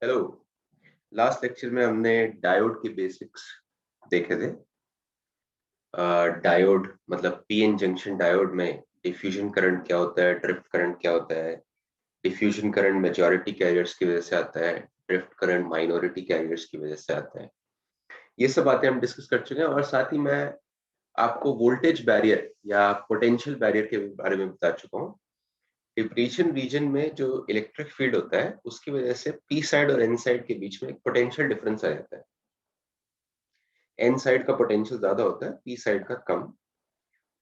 Hello. Last lecture में हमने diode के बेसिक्स देखे थे। डायोड मतलब पीएन जंक्शन डायोड में डिफ्यूजन करंट क्या होता है, ड्रिफ्ट करंट क्या होता है। डिफ्यूजन करंट मेजॉरिटी कैरियर्स की वजह से आता है, ड्रिफ्ट करंट माइनॉरिटी कैरियर्स की वजह से आता है। ये सब बातें हम डिस्कस कर चुके हैं और साथ ही मैं आपको वोल्टेज बैरियर या पोटेंशियल बैरियर के बारे में बता चुका हूँ। डिप्लीशन रीजन में जो इलेक्ट्रिक फील्ड होता है उसकी वजह से पी साइड और एन साइड के बीच में एक पोटेंशियल डिफरेंस आ जाता है। एन साइड का पोटेंशियल ज्यादा होता है, पी साइड का कम।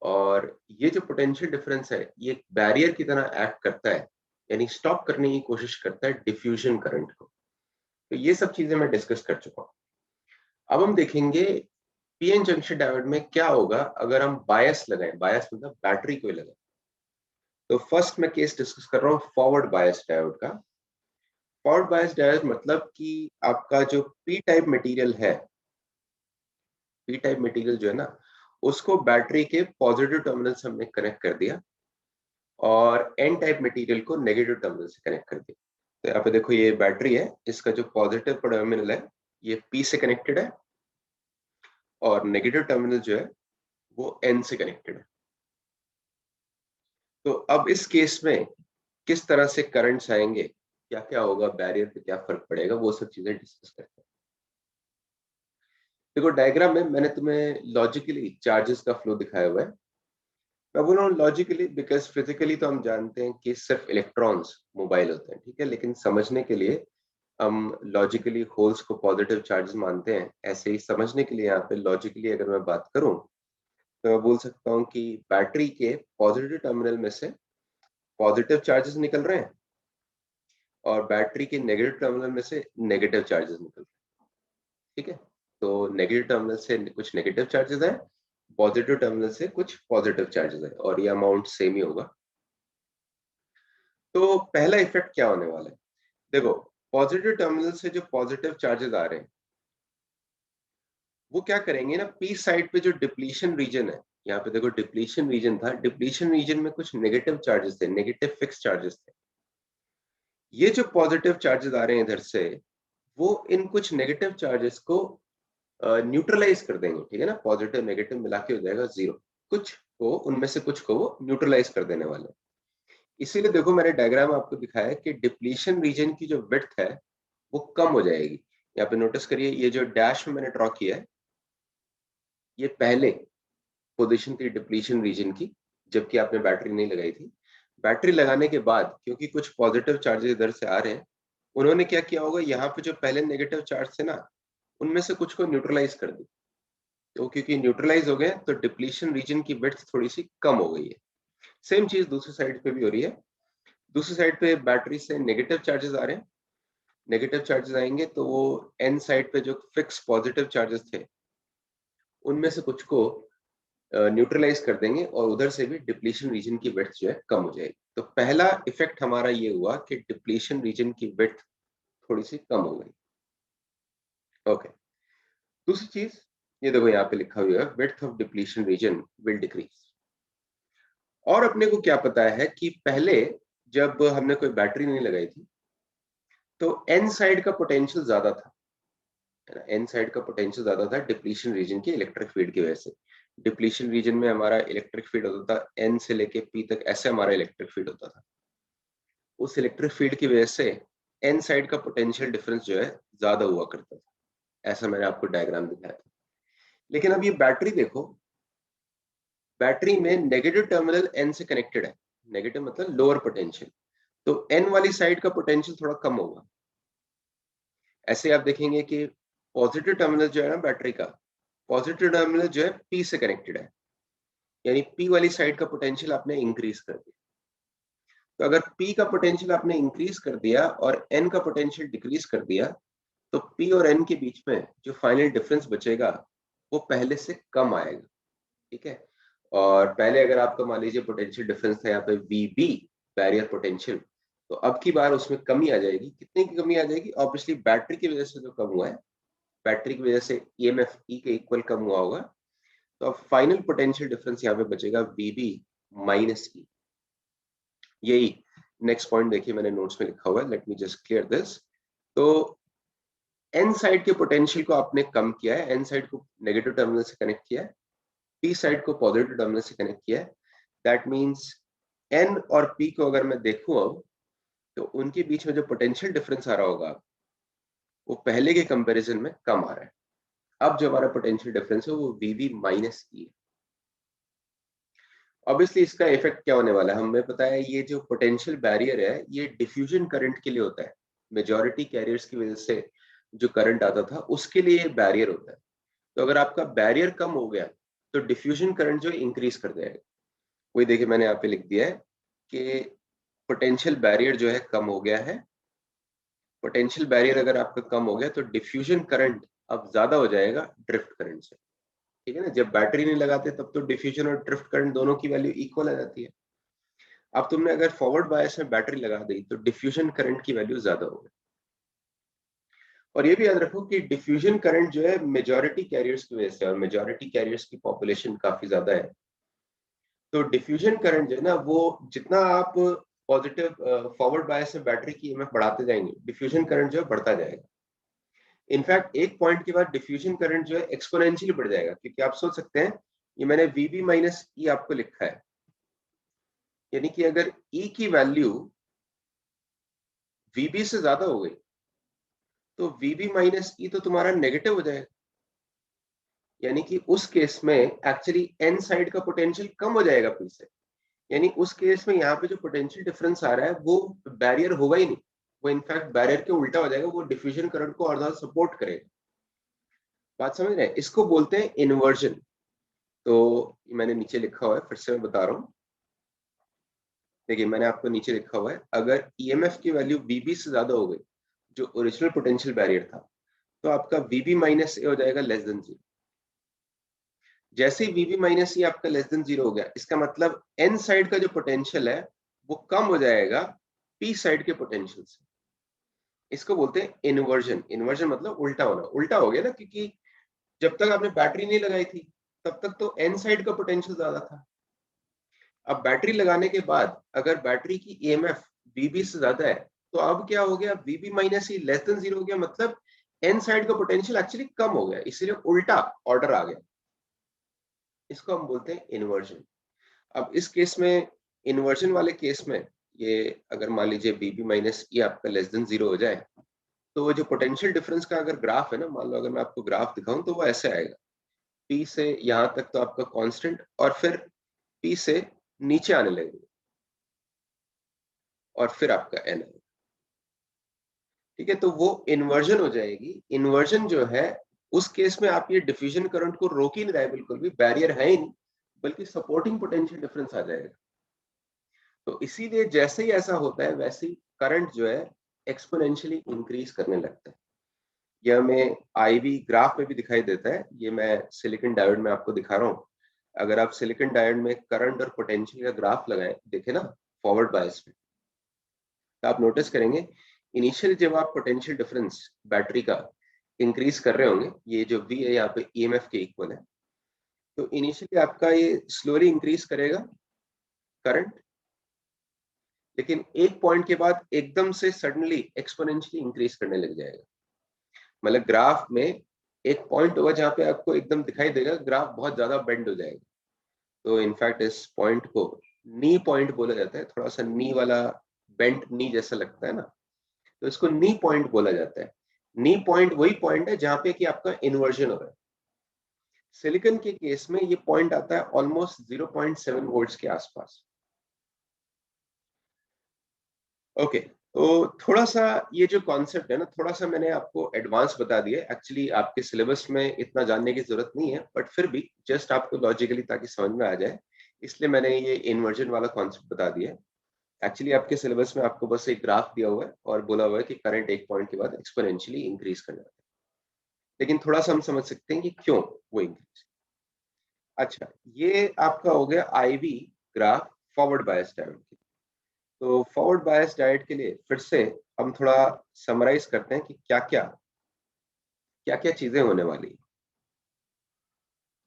और ये जो पोटेंशियल डिफरेंस है ये एक बैरियर की तरह एक्ट करता है, यानी स्टॉप करने की कोशिश करता है डिफ्यूजन करंट को। तो ये सब चीजें मैं डिस्कस कर चुका हूँ। अब हम देखेंगे पीएन जंक्शन डायोड में क्या होगा अगर हम बायस लगाएं। बायस मतलब बैटरी को लगाएं। तो फर्स्ट मैं केस डिस्कस कर रहा हूँ फॉरवर्ड बायस डायोड का। फॉरवर्ड बायस डायोड मतलब कि आपका जो पी टाइप मटेरियल है, पी टाइप मटेरियल जो है ना, उसको बैटरी के पॉजिटिव टर्मिनल से हमने कनेक्ट कर दिया और एन टाइप मटेरियल को नेगेटिव टर्मिनल से कनेक्ट कर दिया। तो यहाँ पे देखो ये बैटरी है, इसका जो पॉजिटिव टर्मिनल है ये पी से कनेक्टेड है और नेगेटिव टर्मिनल जो है वो एन से कनेक्टेड है। तो अब इस केस में किस तरह से करंट्स आएंगे, क्या क्या होगा, बैरियर पे क्या फर्क पड़ेगा, वो सब चीजें डिस्कस करते हैं। देखो डायग्राम में मैंने तुम्हें लॉजिकली चार्जेस का फ्लो दिखाया हुआ है। मैं बोल रहा हूँ लॉजिकली बिकॉज फिजिकली तो हम जानते हैं कि सिर्फ इलेक्ट्रॉन्स मोबाइल होते हैं, ठीक है, लेकिन समझने के लिए हम लॉजिकली होल्स को पॉजिटिव चार्जेस मानते हैं। ऐसे ही समझने के लिए यहाँ पे लॉजिकली अगर मैं बात करूं तो मैं बोल सकता हूँ कि बैटरी के पॉजिटिव टर्मिनल में से पॉजिटिव चार्जेस निकल रहे हैं और बैटरी के नेगेटिव टर्मिनल में से नेगेटिव चार्जेस निकल रहे हैं। ठीक है, तो नेगेटिव टर्मिनल से कुछ नेगेटिव चार्जेस है, पॉजिटिव टर्मिनल से कुछ पॉजिटिव चार्जेस है और ये अमाउंट सेम ही होगा। तो पहला इफेक्ट क्या होने वाला है, देखो पॉजिटिव टर्मिनल से जो पॉजिटिव चार्जेस आ रहे हैं वो क्या करेंगे ना, पी साइड पे जो डिप्लीशन रीजन है, यहाँ पे देखो डिप्लीशन रीजन था, डिप्लीशन रीजन में कुछ नेगेटिव चार्जेस थे, नेगेटिव फिक्स चार्जेस थे। ये जो पॉजिटिव चार्जेस आ रहे हैं इधर से, वो इन कुछ नेगेटिव चार्जेस को न्यूट्रलाइज कर देंगे। ठीक है ना, पॉजिटिव नेगेटिव मिला के हो जाएगा जीरो। कुछ को, उनमें से कुछ को वो न्यूट्रलाइज कर देने वाले हैं। इसीलिए देखो मैंने डायग्राम आपको दिखाया कि डिप्लीशन रीजन की जो विड्थ है वो कम हो जाएगी। यहाँ पे नोटिस करिए ये जो डैश में मैंने ड्रॉ किया है ये पहले पोजीशन थी डिप्लीशन रीजन की, जबकि आपने बैटरी नहीं लगाई थी। बैटरी लगाने के बाद क्योंकि कुछ पॉजिटिव चार्जेस इधर से आ रहे हैं, उन्होंने क्या किया होगा, यहाँ पे जो पहले नेगेटिव चार्ज थे ना उनमें से कुछ को न्यूट्रलाइज कर दी। तो क्योंकि न्यूट्रलाइज हो गए तो डिप्लीशन रीजन की विड्थ थोड़ी सी कम हो गई है। सेम चीज दूसरी साइड पे भी हो रही है। दूसरी साइड पे बैटरी से नेगेटिव चार्जेस आ रहे हैं, नेगेटिव चार्जेस आएंगे तो वो एन साइड पे जो फिक्स पॉजिटिव चार्जेस थे उनमें से कुछ को न्यूट्रलाइज कर देंगे और उधर से भी डिप्लीशन रीजन की विड्थ जो है कम हो जाएगी। तो पहला इफेक्ट हमारा ये हुआ कि डिप्लीशन रीजन की विड्थ थोड़ी सी कम हो गई। ओके, दूसरी चीज ये देखो यहाँ पे लिखा हुआ है width of depletion region will decrease. और अपने को क्या पता है कि पहले जब हमने कोई बैटरी नहीं लगाई थी तो एन साइड का पोटेंशियल ज्यादा था, है ना, एन साइड का पोटेंशियल ज्यादा था डिप्लीशन रीजन की इलेक्ट्रिक फील्ड की वजह से। डिप्लीशन रीजन में हमारा इलेक्ट्रिक फील्ड होता था एन से लेके पी तक, ऐसे हमारा इलेक्ट्रिक फील्ड होता था। उस इलेक्ट्रिक फील्ड की वजह से एन साइड का पोटेंशियल डिफरेंस जो है ज्यादा हुआ करता था। ऐसा मैंने आपको डायग्राम दिखाया था। लेकिन अब ये बैटरी देखो, बैटरी में नेगेटिव टर्मिनल एन से कनेक्टेड है, नेगेटिव मतलब लोअर पोटेंशियल, तो एन वाली साइड का पोटेंशियल थोड़ा कम होगा। ऐसे आप देखेंगे कि पॉजिटिव टर्मिनल जो है ना बैटरी का, पॉजिटिव टर्मिनल जो है पी से कनेक्टेड है, यानी पी वाली साइड का पोटेंशियल आपने इंक्रीज कर दिया। तो अगर पी का पोटेंशियल आपने इंक्रीज कर दिया और एन का पोटेंशियल डिक्रीज कर दिया तो पी और एन के बीच में जो फाइनल डिफरेंस बचेगा वो पहले से कम आएगा। ठीक है, और पहले अगर आपका मान लीजिए पोटेंशियल डिफरेंस था यहाँ पे वीबी, बैरियर पोटेंशियल, तो अब की बार उसमें कमी आ जाएगी। कितने की कमी आ जाएगी, ऑब्वियसली बैटरी की वजह से जो कम हुआ है, बैटरी की वजह से ईएमएफ ई के इक्वल कम हुआ होगा। तो अब फाइनल पोटेंशियल डिफरेंस यहाँ पे बचेगा वीबी माइनस ई। यही नेक्स्ट पॉइंट देखिए मैंने नोट्स में लिखा हुआ है, let me just clear this. तो एन साइड के पोटेंशियल को आपने कम किया है, एन साइड को नेगेटिव टर्मिनल से कनेक्ट किया है, पी साइड को पॉजिटिव टर्मिनल से कनेक्ट किया है। दैट मीन्स एन और पी को अगर मैं देखूं अब, तो उनके बीच में जो पोटेंशियल डिफरेंस आ रहा होगा वो पहले के कंपैरिजन में कम आ रहा है। अब जो हमारा पोटेंशियल डिफरेंस है वो वीवी माइनस ई है। ऑब्वियसली इसका इफेक्ट क्या होने वाला है, हमें पता है ये जो पोटेंशियल बैरियर है ये डिफ्यूजन करंट के लिए होता है। मेजॉरिटी कैरियर्स की वजह से जो करंट आता था उसके लिए ये बैरियर होता है। तो अगर आपका बैरियर कम हो गया तो डिफ्यूजन करंट जो इंक्रीज कर जाएगा। वही देखिए मैंने यहाँ पे लिख दिया है कि पोटेंशियल बैरियर जो है कम हो गया है। पोटेंशियल बैरियर अगर आपका कम हो गया तो डिफ्यूजन करंट अब ज्यादा हो जाएगा ड्रिफ्ट करंट से। ठीक है ना, जब बैटरी नहीं लगाते तब तो डिफ्यूजन और ड्रिफ्ट करंट दोनों की वैल्यू इक्वल आ जाती है। अब तुमने अगर फॉरवर्ड बायस में बैटरी लगा दी तो डिफ्यूजन करंट की वैल्यू ज्यादा होगी। और ये भी याद रखो कि डिफ्यूजन करंट जो है मेजॉरिटी कैरियर्स की वजह से, और मेजॉरिटी कैरियर्स की पॉपुलेशन काफी ज्यादा है, तो डिफ्यूजन करंट जो है ना वो जितना आप पॉजिटिव फॉरवर्ड बायस में बैटरी की ईएमएफ बढ़ाते जाएंगे डिफ्यूजन करंट जो है बढ़ता जाएगा। इनफैक्ट एक पॉइंट के बाद डिफ्यूजन करंट जो है एक्सपोनेंशियली बढ़ जाएगा, क्योंकि आप सोच सकते हैं ये मैंने वीबी माइनस ई आपको लिखा है, यानी कि अगर ई की वैल्यू वीबी से ज्यादा हो गई तो वीबी माइनस ई तो तुम्हारा नेगेटिव हो जाएगा। यानी कि उस केस में एक्चुअली एन साइड का पोटेंशियल कम हो जाएगा पी से। यानी उस केस में यहाँ पे जो पोटेंशियल डिफरेंस आ रहा है वो बैरियर होगा ही नहीं, वो इनफैक्ट बैरियर के उल्टा हो जाएगा, वो डिफ्यूजन करंट को और ज्यादा सपोर्ट करेगा। बात समझ रहे हैं, इसको बोलते हैं इन्वर्जन। तो मैंने नीचे लिखा हुआ है, फिर से मैं बता रहा हूँ। देखिए मैंने आपको नीचे लिखा हुआ है, अगर ईएमएफ की वैल्यू वीबी से ज्यादा हो गई जो ओरिजिनल पोटेंशियल बैरियर था, तो आपका वीबी माइनस ए हो जाएगा लेस देन जीरो। जैसे ही वीबी माइनस ई आपका लेस देन जीरो हो गया, इसका मतलब एन साइड का जो पोटेंशियल है वो कम हो जाएगा पी साइड के पोटेंशियल से। इसको बोलते हैं इन्वर्जन। इन्वर्जन मतलब उल्टा होना। उल्टा हो गया ना, क्योंकि जब तक आपने बैटरी नहीं लगाई थी तब तक तो एन साइड का पोटेंशियल ज्यादा था। अब बैटरी लगाने के बाद अगर बैटरी की ईएमएफ वीबी से ज्यादा है तो अब क्या हो गया, वीबी माइनस ई लेस देन जीरो हो गया, मतलब एन साइड का पोटेंशियल एक्चुअली कम हो गया, इसलिए उल्टा ऑर्डर आ गया। इसको हम बोलते हैं इन्वर्जन। अब इस केस में, इन्वर्जन वाले केस में, ये अगर मान लीजिए वीबी माइनस ई आपका लेस देन जीरो हो जाए तो वो जो पोटेंशियल डिफरेंस का अगर ग्राफ है ना, मान लो अगर मैं आपको ग्राफ दिखाऊं तो वो ऐसे आएगा, पी से यहाँ तक तो आपका कांस्टेंट और फिर पी से नीचे आने लगेगा और फिर आपका एन आएगा। ठीक है, तो वो इन्वर्जन हो जाएगी। इन्वर्जन जो है उस केस में आप ये डिफ्यूजन करंट को रोक ही नहीं रहे, बिल्कुल भी बैरियर है ही नहीं, बल्कि सपोर्टिंग पोटेंशियल डिफरेंस आ जाएगा। तो इसीलिए जैसे ही ऐसा होता है वैसे ही करंट जो है एक्सपोनेंशियली इंक्रीज करने लगता है। ये हमें आईवी ग्राफ में भी दिखाई देता है। ये मैं सिलिकॉन डायोड में आपको दिखा रहा हूँ। अगर आप सिलिकॉन डायोड में करंट और पोटेंशियल का ग्राफ लगाएं, देखे ना फॉरवर्ड बायस में, तो आप नोटिस करेंगे इनिशियल जब आप पोटेंशियल डिफरेंस बैटरी का इंक्रीज कर रहे होंगे, ये जो वी है यहाँ पे ईएमएफ के इक्वल है, तो इनिशियली आपका ये स्लोली इंक्रीज करेगा करंट, लेकिन एक पॉइंट के बाद एकदम से सडनली एक्सपोनेंशियली इंक्रीज करने लग जाएगा। मतलब ग्राफ में एक पॉइंट होगा जहाँ पे आपको एकदम दिखाई देगा ग्राफ बहुत ज्यादा बेंड हो जाएगा। तो इनफैक्ट इस पॉइंट को नी पॉइंट बोला जाता है, थोड़ा सा नी वाला बेंट नी जैसा लगता है ना, तो इसको नी पॉइंट बोला जाता है। नी पॉइंट वही पॉइंट है जहाँ पे कि आपका इन्वर्जन हो रहा है। सिलिकॉन के केस में ये पॉइंट आता है ऑलमोस्ट 0.7 वोल्ट्स के आसपास। ओके, तो थोड़ा सा ये जो कॉन्सेप्ट है ना, थोड़ा सा मैंने आपको एडवांस बता दिया। एक्चुअली आपके सिलेबस में इतना जानने की जरूरत नहीं है, बट फिर भी जस्ट आपको लॉजिकली ताकि समझ में आ जाए, इसलिए मैंने ये इन्वर्जन वाला कॉन्सेप्ट बता दिया है। एक्चुअली आपके सिलेबस में आपको बस एक ग्राफ दिया हुआ है और बोला हुआ है कि करंट एक पॉइंट के बाद एक्सपोनेंशियली इंक्रीज करना है, लेकिन थोड़ा सा हम समझ सकते हैं कि क्यों वो इंक्रीज। अच्छा, ये आपका हो गया IV graph forward bias diode. तो फॉरवर्ड बायस डायोड के लिए फिर से हम थोड़ा समराइज करते हैं कि क्या क्या चीजें होने वाली हैं।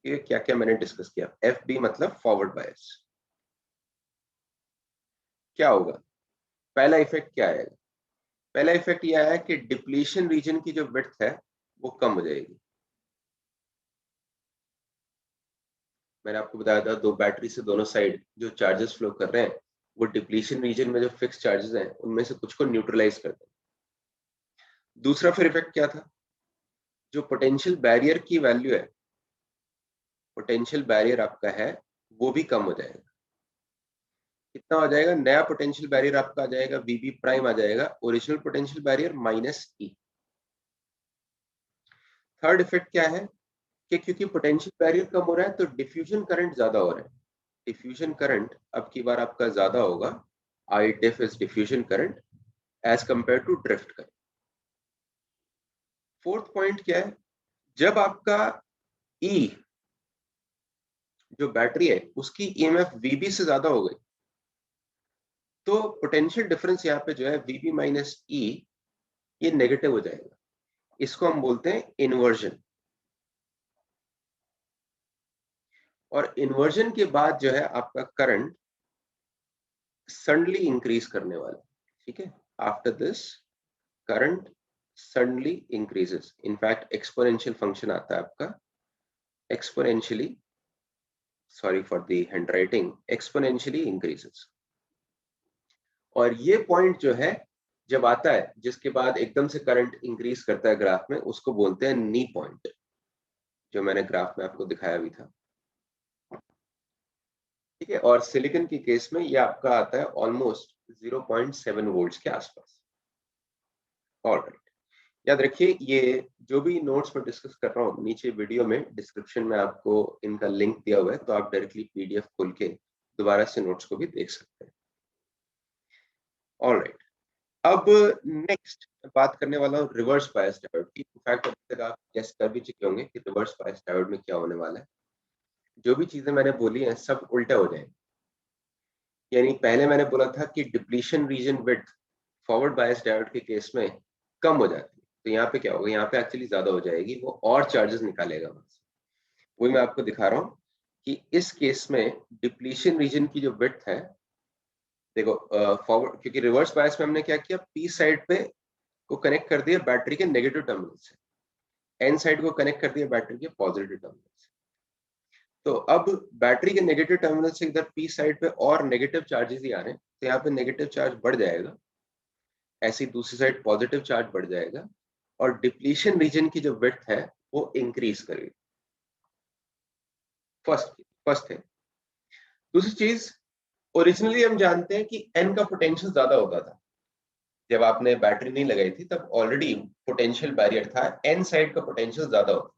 ये क्या क्या मैंने डिस्कस किया। एफ बी मतलब फॉरवर्ड बायस। क्या होगा, पहला इफेक्ट क्या आएगा, पहला इफेक्ट ये आया कि डिप्लीशन रीजन की जो विड्थ है वो कम हो जाएगी। मैंने आपको बताया था दो बैटरी से दोनों साइड जो चार्जेस फ्लो कर रहे हैं वो डिप्लीशन रीजन में जो फिक्स चार्जेस हैं उनमें से कुछ को न्यूट्रलाइज करते हैं। दूसरा फिर इफेक्ट क्या था, जो पोटेंशियल बैरियर की वैल्यू है, पोटेंशियल बैरियर आपका है वो भी कम हो जाएगा। कितना हो जाएगा, नया पोटेंशियल बैरियर आपका आ जाएगा वीबी प्राइम आ जाएगा, ओरिजिनल पोटेंशियल बैरियर माइनस ई। थर्ड इफेक्ट क्या है कि क्योंकि पोटेंशियल बैरियर कम हो रहा है तो डिफ्यूजन करंट ज्यादा हो रहा है। डिफ्यूजन करंट अब की बार आपका ज्यादा होगा, I diff is diffusion current as compare to drift current. Fourth point क्या है, जब आपका ई जो बैटरी है उसकी ईएमएफ वीबी से ज्यादा हो गई तो पोटेंशियल डिफरेंस यहाँ पे जो है वीबी माइनस ई ये नेगेटिव हो जाएगा। इसको हम बोलते हैं इन्वर्जन। और इन्वर्जन के बाद जो है आपका करंट सडनली इंक्रीज करने वाला है, ठीक है। After this current suddenly increases, in fact exponential function आता है आपका, exponentially, sorry for the handwriting, exponentially increases. और ये पॉइंट जो है जब आता है जिसके बाद एकदम से करंट इंक्रीज करता है ग्राफ में, उसको बोलते हैं नी पॉइंट, जो मैंने ग्राफ में आपको दिखाया भी था, ठीक है। और सिलिकॉन के केस में ये आपका आता है ऑलमोस्ट 0.7 वोल्ट्स के आसपास। ऑलराइट, याद रखिए ये जो भी नोट्स में डिस्कस कर रहा हूँ नीचे वीडियो में डिस्क्रिप्शन में आपको इनका लिंक दिया हुआ है, तो आप डायरेक्टली पीडीएफ खोल के दोबारा से नोट्स को भी देख सकते हैं। ऑलराइट, अब नेक्स्ट बात करने वाला हूँ रिवर्स बायस डायोड की। इनफैक्ट अभी तक आप गेस कर भी चुके होंगे कि रिवर्स बायस डायोड में क्या होने वाला है। जो भी चीजें मैंने बोली हैं सब उल्टा हो जाएंगे। यानी पहले मैंने बोला था कि depletion region width forward bias diode के केस में कम हो जाती है, तो यहाँ पे क्या होगा, यहाँ पे एक्चुअली ज्यादा हो जाएगी, वो और चार्जेस निकालेगा वहां से। वही मैं आपको दिखा रहा हूँ कि इस केस में डिप्लीशन रीजन की जो विड्थ है, देखो फॉरवर्ड, क्योंकि रिवर्स बायस में हमने क्या किया, पी साइड पे को कनेक्ट कर दिया बैटरी के नेगेटिव टर्मिनल से, एन साइड को कनेक्ट कर दिया बैटरी के पॉजिटिव टर्मिनल से। तो अब बैटरी के नेगेटिव टर्मिनल से इधर पी साइड पे और नेगेटिव चार्जेस ही आ रहे हैं, तो यहाँ पे नेगेटिव चार्ज बढ़ जाएगा, ऐसी दूसरी साइड पॉजिटिव चार्ज बढ़ जाएगा, और डिप्लीशन रीजन की जो विड्थ है वो इंक्रीज करेगी। फर्स्ट है। दूसरी चीज, ओरिजिनली हम जानते हैं कि एन का पोटेंशियल ज्यादा होता था, जब आपने बैटरी नहीं लगाई थी तब ऑलरेडी पोटेंशियल बैरियर था, एन साइड का पोटेंशियल ज्यादा होता।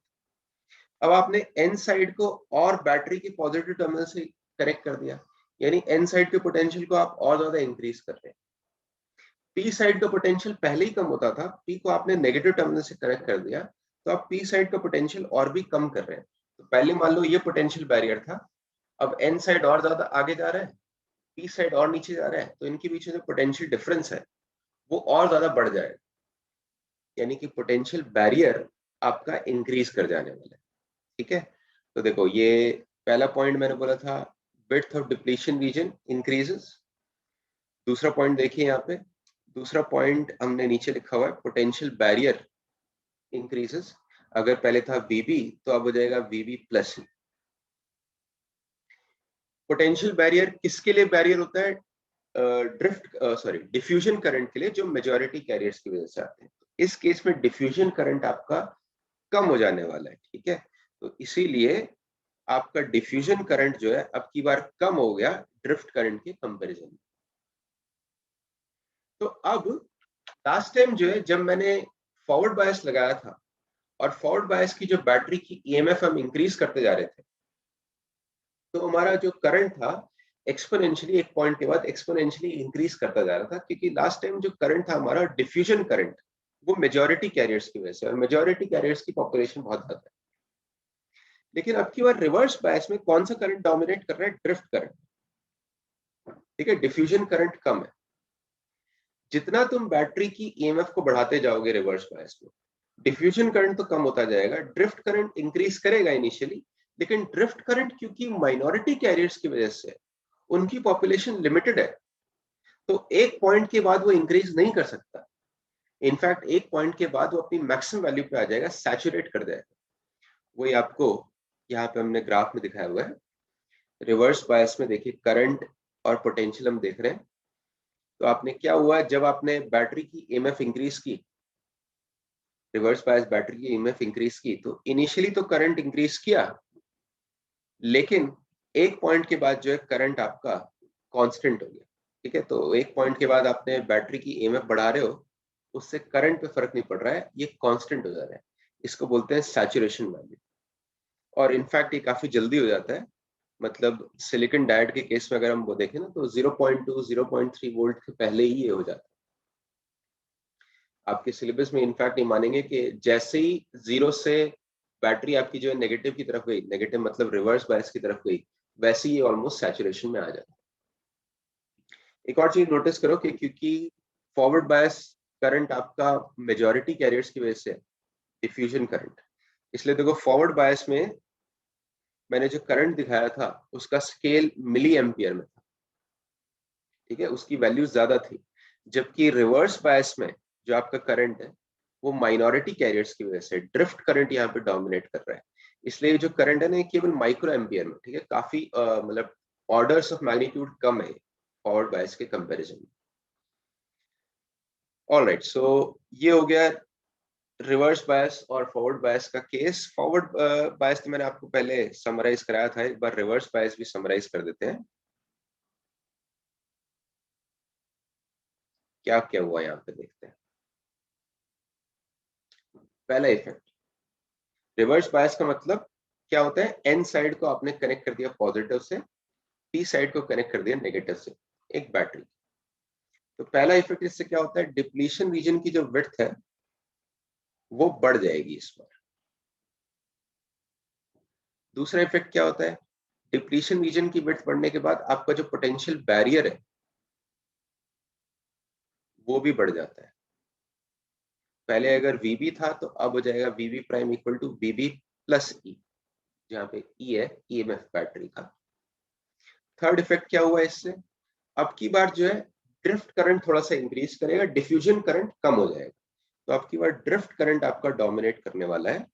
अब आपने एन साइड को और बैटरी के पॉजिटिव टर्मिनल से कनेक्ट कर दिया, यानी एन साइड के पोटेंशियल को आप और ज्यादा इंक्रीज कर रहे हैं। पी साइड का पोटेंशियल पहले ही कम होता था, पी को आपने नेगेटिव टर्मिनल से कनेक्ट कर दिया, तो आप पी साइड का पोटेंशियल और भी कम कर रहे हैं। तो पहले मान लो ये पोटेंशियल बैरियर था, अब एन साइड और ज्यादा आगे जा रहा है, पी साइड और नीचे जा रहा है, तो इनके बीच में जो पोटेंशियल डिफरेंस है वो और ज्यादा बढ़ जाएगा, यानी कि पोटेंशियल बैरियर आपका इंक्रीज कर जाने वाला है, ठीक है। तो देखो ये पहला पॉइंट मैंने बोला था, width of depletion region increases. दूसरा पॉइंट देखिए यहाँ पे, दूसरा पॉइंट हमने नीचे लिखा हुआ है, पोटेंशियल बैरियर इंक्रीजेस। अगर पहले था वीबी तो अब हो जाएगा वीबी प्लस। पोटेंशियल बैरियर किसके लिए बैरियर होता है, डिफ्यूजन करंट के लिए, जो मेजॉरिटी कैरियर्स की वजह से आते हैं। इस केस में डिफ्यूजन करंट आपका कम हो जाने वाला है, ठीक है। तो इसीलिए आपका डिफ्यूजन करंट जो है अब की बार कम हो गया ड्रिफ्ट करंट के कंपैरिजन में। तो अब लास्ट टाइम जो है जब मैंने फॉरवर्ड बायस लगाया था और फॉरवर्ड बायस की जो बैटरी की ईएमएफ हम इंक्रीज करते जा रहे थे, तो हमारा जो करंट था एक्सपोनेंशियली एक पॉइंट के बाद एक्सपोनेंशियली इंक्रीज करता जा रहा था, क्योंकि लास्ट टाइम जो करंट था हमारा डिफ्यूजन करंट, वो मेजॉरिटी कैरियर्स की वजह से, और मेजॉरिटी कैरियर्स की पॉपुलेशन बहुत ज्यादा है। लेकिन अब की बार रिवर्स बायस में कौन सा करंट डोमिनेट कर रहा है, ड्रिफ्ट करंट, ठीक है। डिफ्यूजन करंट कम है। जितना तुम बैटरी की ईएमएफ को बढ़ाते जाओगे रिवर्स बायस में, डिफ्यूजन करंट तो कम होता जाएगा, ड्रिफ्ट करंट इंक्रीज करेगा इनिशियली, लेकिन ड्रिफ्ट करंट क्योंकि माइनॉरिटी कैरियर्स की वजह से उनकी पॉपुलेशन लिमिटेड है, तो एक पॉइंट के बाद वो इंक्रीज नहीं कर सकता। इनफैक्ट एक पॉइंट के बाद वो अपनी मैक्सिमम वैल्यू पे आ जाएगा, सैचुरेट कर जाएगा। वही आपको यहाँ पे हमने ग्राफ में दिखाया हुआ है। रिवर्स बायस में देखिए करंट और पोटेंशियल हम देख रहे हैं। तो आपने क्या हुआ, जब आपने बैटरी की ईएमएफ इंक्रीज की, रिवर्स बायस बैटरी की ईएमएफ इंक्रीज की, तो इनिशियली तो करंट इंक्रीज किया, लेकिन एक पॉइंट के बाद जो है करंट आपका कांस्टेंट हो गया। ठीक है, तो एक पॉइंट के बाद आपने बैटरी की ईएमएफ बढ़ा रहे हो, उससे करंट पे फर्क नहीं पड़ रहा है, ये कांस्टेंट हो जा रहा है। इसको बोलते हैं सैचुरेशन वैल्यू। और इनफैक्ट ये काफी जल्दी हो जाता है। मतलब सिलिकॉन डायोड के केस में अगर हम वो देखें ना, तो 0.2 0.3 वोल्ट के पहले ही ये हो जाता है। आपके सिलेबस में इनफैक्ट नहीं मानेंगे कि जैसे ही जीरो से बैटरी आपकी जो है नेगेटिव की तरफ गई, नेगेटिव मतलब रिवर्स बायस की तरफ गई, वैसे ही ऑलमोस्ट सैचुरेशन में आ जाता है। एक और चीज नोटिस करो कि क्योंकि फॉरवर्ड बायस करंट आपका मेजॉरिटी कैरियर्स की वजह से डिफ्यूजन करंट, इसलिए देखो फॉरवर्ड बायस में मैंने जो करंट दिखाया था उसका स्केल मिली एम्पियर में था। ठीक है, उसकी वैल्यू ज्यादा थी। जबकि रिवर्स बायस में जो आपका करंट है वो माइनॉरिटी कैरियर्स की वजह से ड्रिफ्ट करंट यहाँ पे डोमिनेट कर रहा है। इसलिए जो करंट है ना, केवल माइक्रो एम्पियर में, ठीक है, काफी मतलब ऑर्डर्स ऑफ मैग्नीट्यूड कम है फॉरवर्ड बायस के कंपैरिजन में। ऑलराइट, सो ये हो गया रिवर्स बायस और फॉरवर्ड बायस का केस। फॉरवर्ड बायस तो मैंने आपको पहले समराइज कराया था, एक बार रिवर्स बायस भी समराइज कर देते हैं। क्या क्या हुआ यहाँ पे देखते हैं। पहला इफेक्ट, रिवर्स बायस का मतलब क्या होता है, एन साइड को आपने कनेक्ट कर दिया पॉजिटिव से, पी साइड को कनेक्ट कर दिया नेगेटिव से एक बैटरी। तो पहला इफेक्ट इससे क्या होता है, डिप्लीशन रीजन की जो विड्थ है वो बढ़ जाएगी इस बार। दूसरा इफेक्ट क्या होता है, डिप्लीशन रीजन की विड्थ बढ़ने के बाद आपका जो पोटेंशियल बैरियर है वो भी बढ़ जाता है। पहले अगर VB था तो अब हो जाएगा VB prime equal to VB plus E, जहाँ पे ई है EMF बैटरी का। थर्ड इफेक्ट क्या हुआ इससे, अब की बार जो है ड्रिफ्ट करंट थोड़ा सा इंक्रीज करेगा, डिफ्यूजन करंट कम हो जाएगा। तो अब की बार ड्रिफ्ट करंट आपका डोमिनेट करने वाला है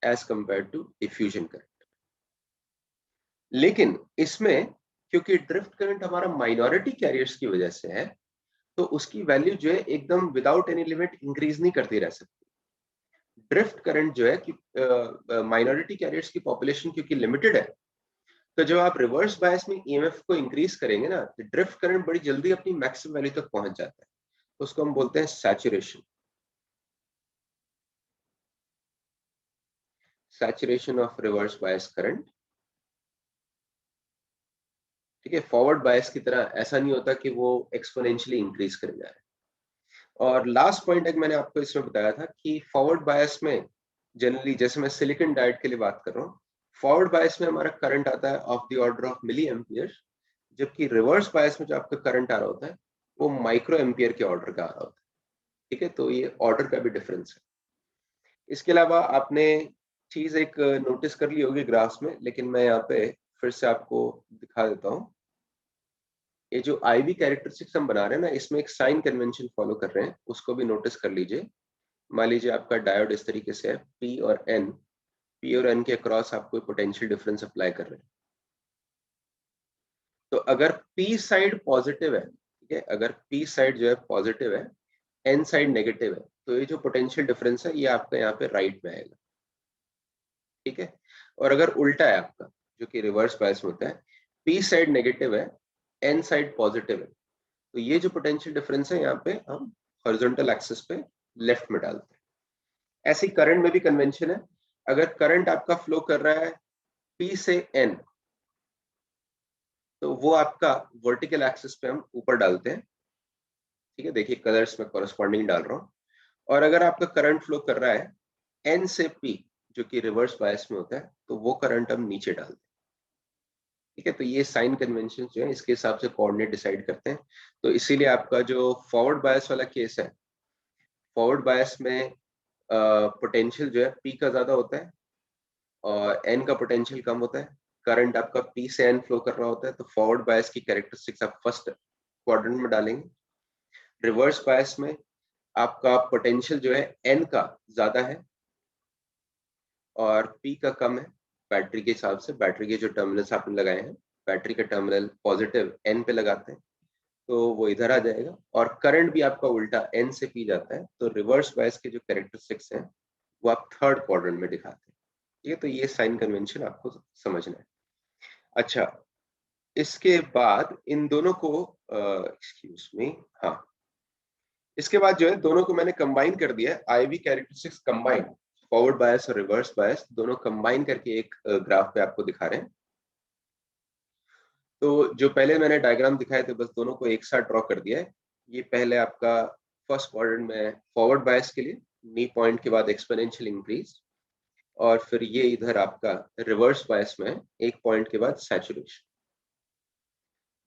as compare to diffusion current. लेकिन इसमें क्योंकि ड्रिफ्ट करंट हमारा माइनॉरिटी कैरियर्स की वजह से है, तो उसकी वैल्यू जो है एकदम विदाउट एनी लिमिट इंक्रीज नहीं करती रह सकती। ड्रिफ्ट करंट जो है कि माइनॉरिटी कैरियर्स की पॉपुलेशन क्योंकि लिमिटेड है, तो जब आप रिवर्स बायस में ईएमएफ को इंक्रीज करेंगे ना, तो ड्रिफ्ट करंट बड़ी जल्दी अपनी मैक्सिमम वैल्यू तक पहुंच जाता है। उसको हम बोलते हैं saturation, saturation of reverse bias current. ठीक है, फॉरवर्ड बायस की तरह ऐसा नहीं होता कि वो एक्सपोनेंशियली इंक्रीज कर जा रहा है। और लास्ट पॉइंट एक मैंने आपको इसमें बताया था कि फॉरवर्ड बायस में जनरली, जैसे मैं सिलिकॉन डायोड के लिए बात कर रहा हूँ, फॉरवर्ड बायस में हमारा करंट आता है of the order of milliampere, जबकि रिवर्स बायस में जो आपका करंट आ रहा होता है वो माइक्रो एम्पियर के ऑर्डर का आ रहा होता है। ठीक है, तो ये ऑर्डर का भी डिफरेंस है। इसके अलावा आपने चीज एक नोटिस कर ली होगी ग्राफ्स में, लेकिन मैं यहाँ पे फिर से आपको दिखा देता हूँ। ये जो IV कैरेक्टरिस्टिक्स हम बना रहे हैं ना, इसमें एक साइन कन्वेंशन फॉलो कर रहे हैं, उसको भी नोटिस कर लीजिए। मान लीजिए आपका डायोड इस तरीके से है, P और N के अक्रॉस आप कोई पोटेंशियल डिफरेंस अप्लाई कर रहे हैं। तो अगर P साइड पॉजिटिव है, ठीक है, अगर P साइड जो है पॉजिटिव है, N साइड नेगेटिव है, तो ये जो पोटेंशियल डिफरेंस है ये आपका यहाँ पे राइट में आएगा। ठीक है, और अगर उल्टा है आपका, जो कि रिवर्स बायस में होता है, P साइड नेगेटिव है, N साइड पॉजिटिव है, तो ये जो पोटेंशियल डिफरेंस है यहाँ पे हम हॉरिजॉन्टल एक्सिस पे लेफ्ट में डालते हैं। ऐसे ही करंट में भी कन्वेंशन है, अगर करंट आपका फ्लो कर रहा है P से N, तो वो आपका वर्टिकल एक्सिस पे हम ऊपर डालते हैं। ठीक है, देखिए कलर्स में कॉरेस्पॉन्डिंग डाल रहा हूँ। और अगर आपका करंट फ्लो कर रहा है N से P, जो कि रिवर्स बायस में होता है, तो वो करंट हम नीचे डालते हैं। ठीक है, तो ये साइन कन्वेंशन जो है इसके हिसाब से कोऑर्डिनेट डिसाइड करते हैं। तो इसीलिए आपका जो फॉरवर्ड बायस वाला केस है, फॉरवर्ड बायस में पोटेंशियल जो है P का ज्यादा होता है और N का पोटेंशियल कम होता है। करंट आपका P से N फ्लो कर रहा होता है, तो फॉरवर्ड बायस की कैरेक्टरिस्टिक्स आप फर्स्ट क्वाड्रेंट में डालेंगे। रिवर्स बायस में आपका पोटेंशियल जो है एन का ज्यादा है और पी का कम है बैटरी के हिसाब से। बैटरी के जो टर्मिनल्स आपने लगाए हैं, बैटरी का टर्मिनल पॉजिटिव एन पे लगाते हैं तो वो इधर आ जाएगा, और करंट भी आपका उल्टा एन से पी जाता है, तो रिवर्स बायस के जो कैरेक्टरिस्टिक्स हैं वो आप थर्ड क्वाड्रेंट में दिखाते हैं। ठीक है, तो ये साइन कन्वेंशन आपको समझना है। अच्छा, इसके बाद इन दोनों को एक्सक्यूज मी, हाँ, इसके बाद जो है दोनों को मैंने कंबाइन कर दिया है, IV characteristics combine, forward bias और रिवर्स बायस दोनों कंबाइन करके एक ग्राफ पे आपको दिखा रहे हैं। तो जो पहले मैंने डायग्राम दिखाए थे बस दोनों को एक साथ ड्रॉ कर दिया है। ये पहले आपका फर्स्ट क्वाड्रेंट में फॉरवर्ड बायस के लिए नी पॉइंट के बाद एक्सपोनेंशियल इंक्रीज, और फिर ये इधर आपका रिवर्स बायस में एक पॉइंट के बाद सैचुरेशन।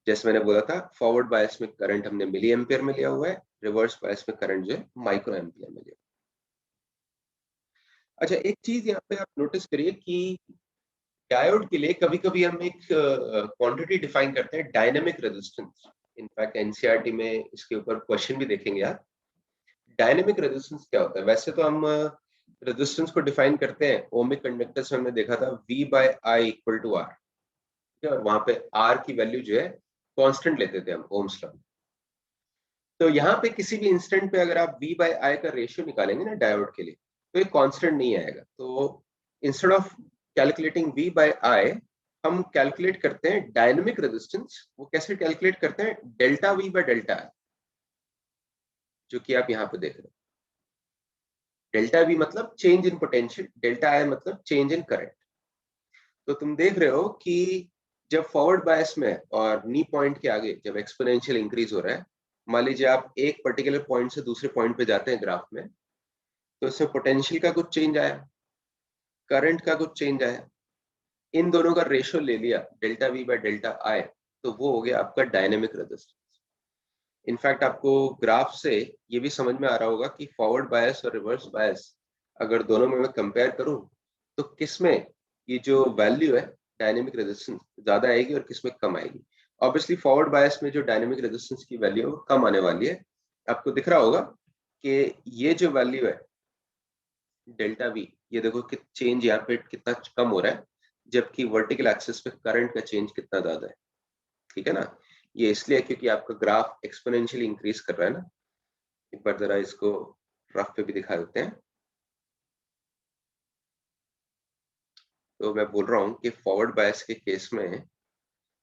जैसे मैंने बोला था, फॉरवर्ड बायस में करंट हमने मिली एम्पियर में लिया हुआ है, रिवर्स बायस में करंट जो है माइक्रो एम्पियर में लिया। अच्छा, एक चीज यहाँ पे आप नोटिस करिए कि डायोड के लिए कभी कभी हम एक क्वांटिटी डिफाइन करते हैं, डायनेमिक रेजिस्टेंस। इनफैक्ट एनसीईआरटी में इसके ऊपर क्वेश्चन भी देखेंगे आप। डायनेमिक रेजिस्टेंस क्या होता है? वैसे तो हम रेजिस्टेंस को डिफाइन करते हैं, ओमिक कंडक्टर्स में हमने देखा था V by I equal to R, और वहां पे आर की वैल्यू जो है कांस्टेंट लेते थे हम ओम्स लॉ में। तो यहाँ पे किसी भी इंस्टेंट पे अगर आप V बाय आई का रेशियो निकालेंगे ना डायोड के लिए, तो ये कांस्टेंट नहीं आएगा। तो instead of calculating V by I, हम कैलकुलेट करते हैं डायनेमिक रेजिस्टेंस। वो कैसे कैलकुलेट करते हैं? डेल्टा V बाय डेल्टा आई, जो कि आप यहाँ पे देख रहे हैं। डेल्टा V मतलब चेंज इन पोटेंशियल, डेल्टा आई मतलब चेंज इन करंट। तो तुम देख रहे हो कि जब फॉरवर्ड बायस में और नी पॉइंट के आगे जब एक्सपोनेंशियल इंक्रीज हो रहा है, मान लीजिए आप एक पर्टिकुलर पॉइंट से दूसरे पॉइंट पे जाते हैं ग्राफ में, तो इसमें पोटेंशियल का कुछ चेंज आया, करंट का कुछ चेंज आया, इन दोनों का रेशियो ले लिया डेल्टा V बाय डेल्टा आई, तो वो हो गया आपका डायनेमिक रेजिस्टेंस। इनफैक्ट आपको ग्राफ से ये भी समझ में आ रहा होगा कि फॉरवर्ड बायस और रिवर्स बायस अगर दोनों में मैं कंपेयर करूं तो किसमें ये जो वैल्यू है डायनेमिक रेजिस्टेंस ज्यादा आएगी और किसमें कम आएगी। ऑब्वियसली फॉरवर्ड बायस में जो डायनेमिक रेजिस्टेंस की वैल्यू है वो कम आने वाली है। आपको दिख रहा होगा कि ये जो वैल्यू है डेल्टा V, ये देखो कि चेंज यहाँ पे कितना कम हो रहा है, जबकि वर्टिकल एक्सिस पे करंट का चेंज कितना ज्यादा है। ठीक है ना? ये इसलिए क्योंकि आपका ग्राफ एक्सपोनेंशियली इंक्रीज कर रहा है ना। एक बार जरा इसको ग्राफ पे भी दिखा देते हैं। तो मैं बोल रहा हूँ कि फॉरवर्ड बायस के केस में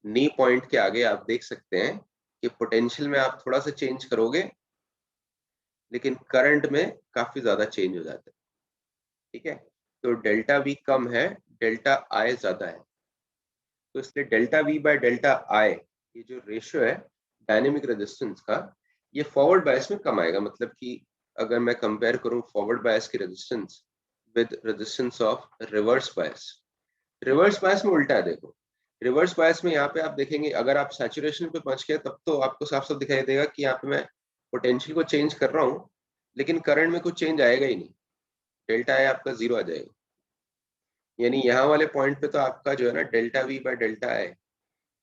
नी पॉइंट के आगे आप देख सकते हैं कि पोटेंशियल में आप थोड़ा सा चेंज करोगे, लेकिन करंट में काफी ज्यादा चेंज हो जाता है। ठीक है, तो डेल्टा V कम है, डेल्टा I ज्यादा है। तो इसलिए डेल्टा V बाय डेल्टा आई, ये जो रेशियो है डायनेमिक रेजिस्टेंस का, ये फॉरवर्ड बायस में कम आएगा। मतलब कि अगर मैं कंपेयर करूं फॉरवर्ड बायस की resistance with resistance of reverse bias, reverse bias में उल्टा है। देखो, रिवर्स बायस में यहाँ पे आप देखेंगे अगर आप सैचुरेशन पे पहुंच गए तब तो आपको साफ साफ दिखाई देगा कि यहाँ पे मैं पोटेंशियल को चेंज कर रहा हूँ, लेकिन करंट में कुछ चेंज आएगा ही नहीं, डेल्टा आई आपका जीरो आ जाएगा। यानी यहाँ वाले पॉइंट पे तो आपका जो है ना delta V by delta I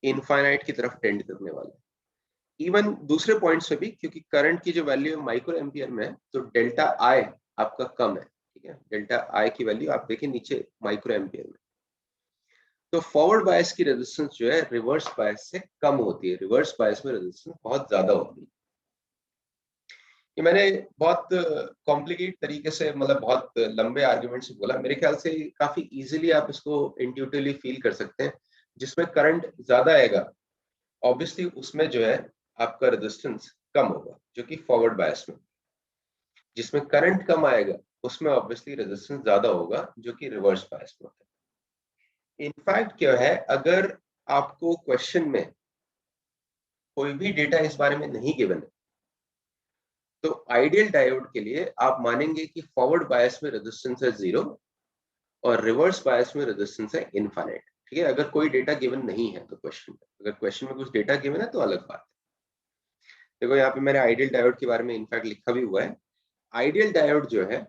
infinite की तरफ टेंड करने वाला है। इवन दूसरे पॉइंट्स पे भी, क्योंकि करंट की जो वैल्यू है माइक्रो एम्पियर में है, तो डेल्टा आई आपका कम है। ठीक है, डेल्टा आई की वैल्यू आप देखिए नीचे माइक्रो एम्पियर में। तो फॉरवर्ड बायस की रेजिस्टेंस जो है रिवर्स बायस से कम होती है, रिवर्स बायस में रेजिस्टेंस बहुत ज्यादा होती है। ये मैंने बहुत कॉम्प्लिकेट तरीके से, मतलब बहुत लंबे आर्गुमेंट से बोला, मेरे ख्याल से काफी इजीली आप इसको इंट्यूटिवली फील कर सकते हैं। जिसमें करंट ज्यादा आएगा ऑब्वियसली उसमें जो है आपका रेजिस्टेंस कम होगा, जो कि फॉरवर्ड बायस में। जिसमें करंट कम आएगा उसमें ऑब्वियसली रेजिस्टेंस ज्यादा होगा, जो कि रिवर्स बायस में होता है। इनफैक्ट क्या है, अगर आपको क्वेश्चन में कोई भी डेटा इस बारे में नहीं गिवन है, तो आइडियल डायोड के लिए आप मानेंगे कि फॉरवर्ड बायस में रेजिस्टेंस है 0 और रिवर्स बायस में रेजिस्टेंस है इनफाइनाइट। ठीक है, अगर कोई डेटा गिवन नहीं है तो क्वेश्चन में, अगर क्वेश्चन में कुछ डेटा गिवन है तो अलग बात है। देखो यहाँ पे मैंने आइडियल डायोड के बारे में इनफैक्ट लिखा भी हुआ है। आइडियल डायोड जो है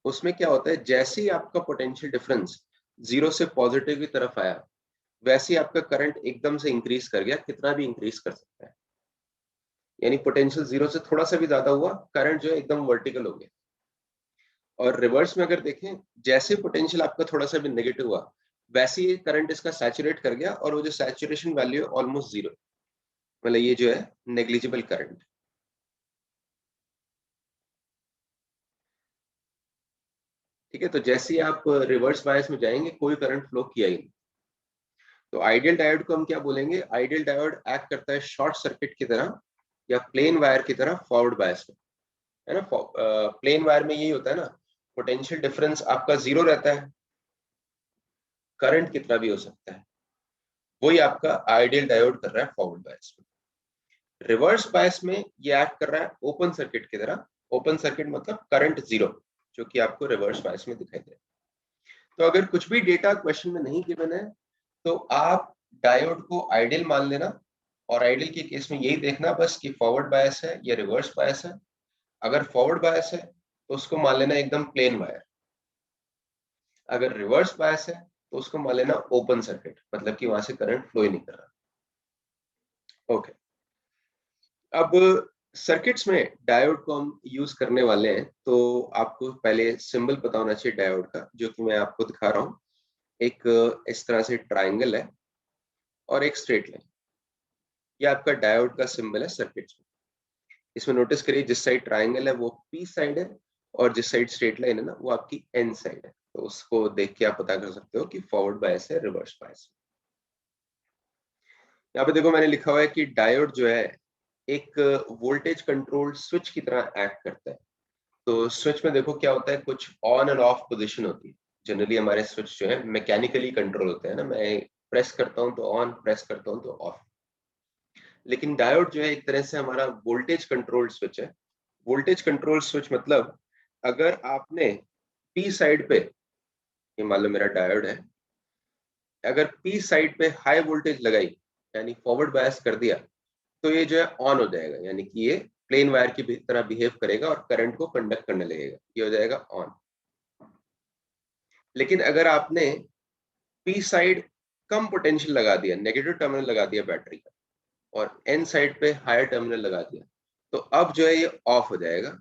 उसमें क्या होता है, जैसे ही आपका पोटेंशियल डिफरेंस 0 से पॉजिटिव की तरफ आया, वैसे ही आपका करंट एकदम से इंक्रीज कर गया, कितना भी इंक्रीज कर सकता है। यानी पोटेंशियल जीरो से थोड़ा सा भी ज्यादा हुआ, करंट जो है एकदम वर्टिकल हो गया। और रिवर्स में अगर देखें, जैसे पोटेंशियल आपका थोड़ा सा भी नेगेटिव हुआ, वैसे ही करंट इसका सैचुरेट कर गया और वो जो सैचुरेशन वैल्यू है ऑलमोस्ट जीरो, मतलब ये जो है नेग्लिजिबल करंट। ठीक है, तो जैसे ही आप रिवर्स बायस में जाएंगे कोई करंट फ्लो किया ही नहीं। तो आइडियल डायोड को हम क्या बोलेंगे? आइडियल डायोड एक्ट करता है शॉर्ट सर्किट की तरह या प्लेन वायर की तरह फॉरवर्ड बायस में, है ना। प्लेन वायर में यही होता है ना, पोटेंशियल डिफरेंस आपका जीरो रहता है, करंट कितना भी हो सकता है, वही आपका आइडियल डायोड कर रहा है फॉरवर्ड बायस में। रिवर्स बायस में ये एक्ट कर रहा है ओपन सर्किट की तरह। ओपन सर्किट मतलब करंट जीरो, जो कि आपको रिवर्स बायस में दिखाई दे रहा है। तो अगर कुछ भी डेटा क्वेश्चन में नहीं गिवन है तो आप डायोड को आइडियल मान लेना, और आइडियल के केस में यही देखना बस कि फॉरवर्ड बायस है या रिवर्स बायस है। अगर फॉरवर्ड बायस है तो उसको मान लेना एकदम प्लेन वायर, अगर रिवर्स बायस है तो उसको मान लेना ओपन सर्किट, मतलब कि वहां से करंट फ्लो ही नहीं कर रहा। ओके, अब सर्किट्स में डायोड को हम यूज करने वाले हैं, तो आपको पहले सिंबल पता होना चाहिए डायोड का, जो कि मैं आपको दिखा रहा हूँ। एक इस तरह से ट्राइंगल है और एक स्ट्रेट लाइन, ये आपका डायोड का सिंबल है सर्किट्स में। इसमें नोटिस करिए जिस साइड ट्राइंगल है वो पी साइड है, और जिस साइड स्ट्रेट लाइन है ना वो आपकी एन साइड है। तो उसको देख के आप पता कर सकते हो कि फॉरवर्ड बायस है रिवर्स बायस। यहाँ पे देखो मैंने लिखा हुआ है कि डायोड जो है एक वोल्टेज कंट्रोल स्विच की तरह एक्ट करता है। तो स्विच में देखो क्या होता है, कुछ ऑन एंड ऑफ पोजीशन होती है। जनरली हमारे स्विच जो है मैकेनिकली कंट्रोल होते हैं ना, मैं प्रेस करता हूँ तो ऑन, प्रेस करता हूँ तो ऑफ। लेकिन डायोड जो है एक तरह से हमारा वोल्टेज कंट्रोल स्विच है। वोल्टेज कंट्रोल स्विच मतलब अगर आपने पी साइड पे, ये मान लो मेरा डायोड है, अगर पी साइड पे हाई वोल्टेज लगाई यानी फॉरवर्ड बायस कर दिया, तो ये जो है ऑन हो जाएगा, यानी कि ये प्लेन वायर की तरह बिहेव करेगा और करंट को कंडक्ट करने लगेगा, ये हो जाएगा ऑन। लेकिन अगर आपने पी साइड कम पोटेंशियल लगा दिया, नेगेटिव टर्मिनल लगा दिया बैटरी का, और एन साइड पे हायर टर्मिनल लगा दिया, तो अब जो है ये ऑफ हो जाएगा,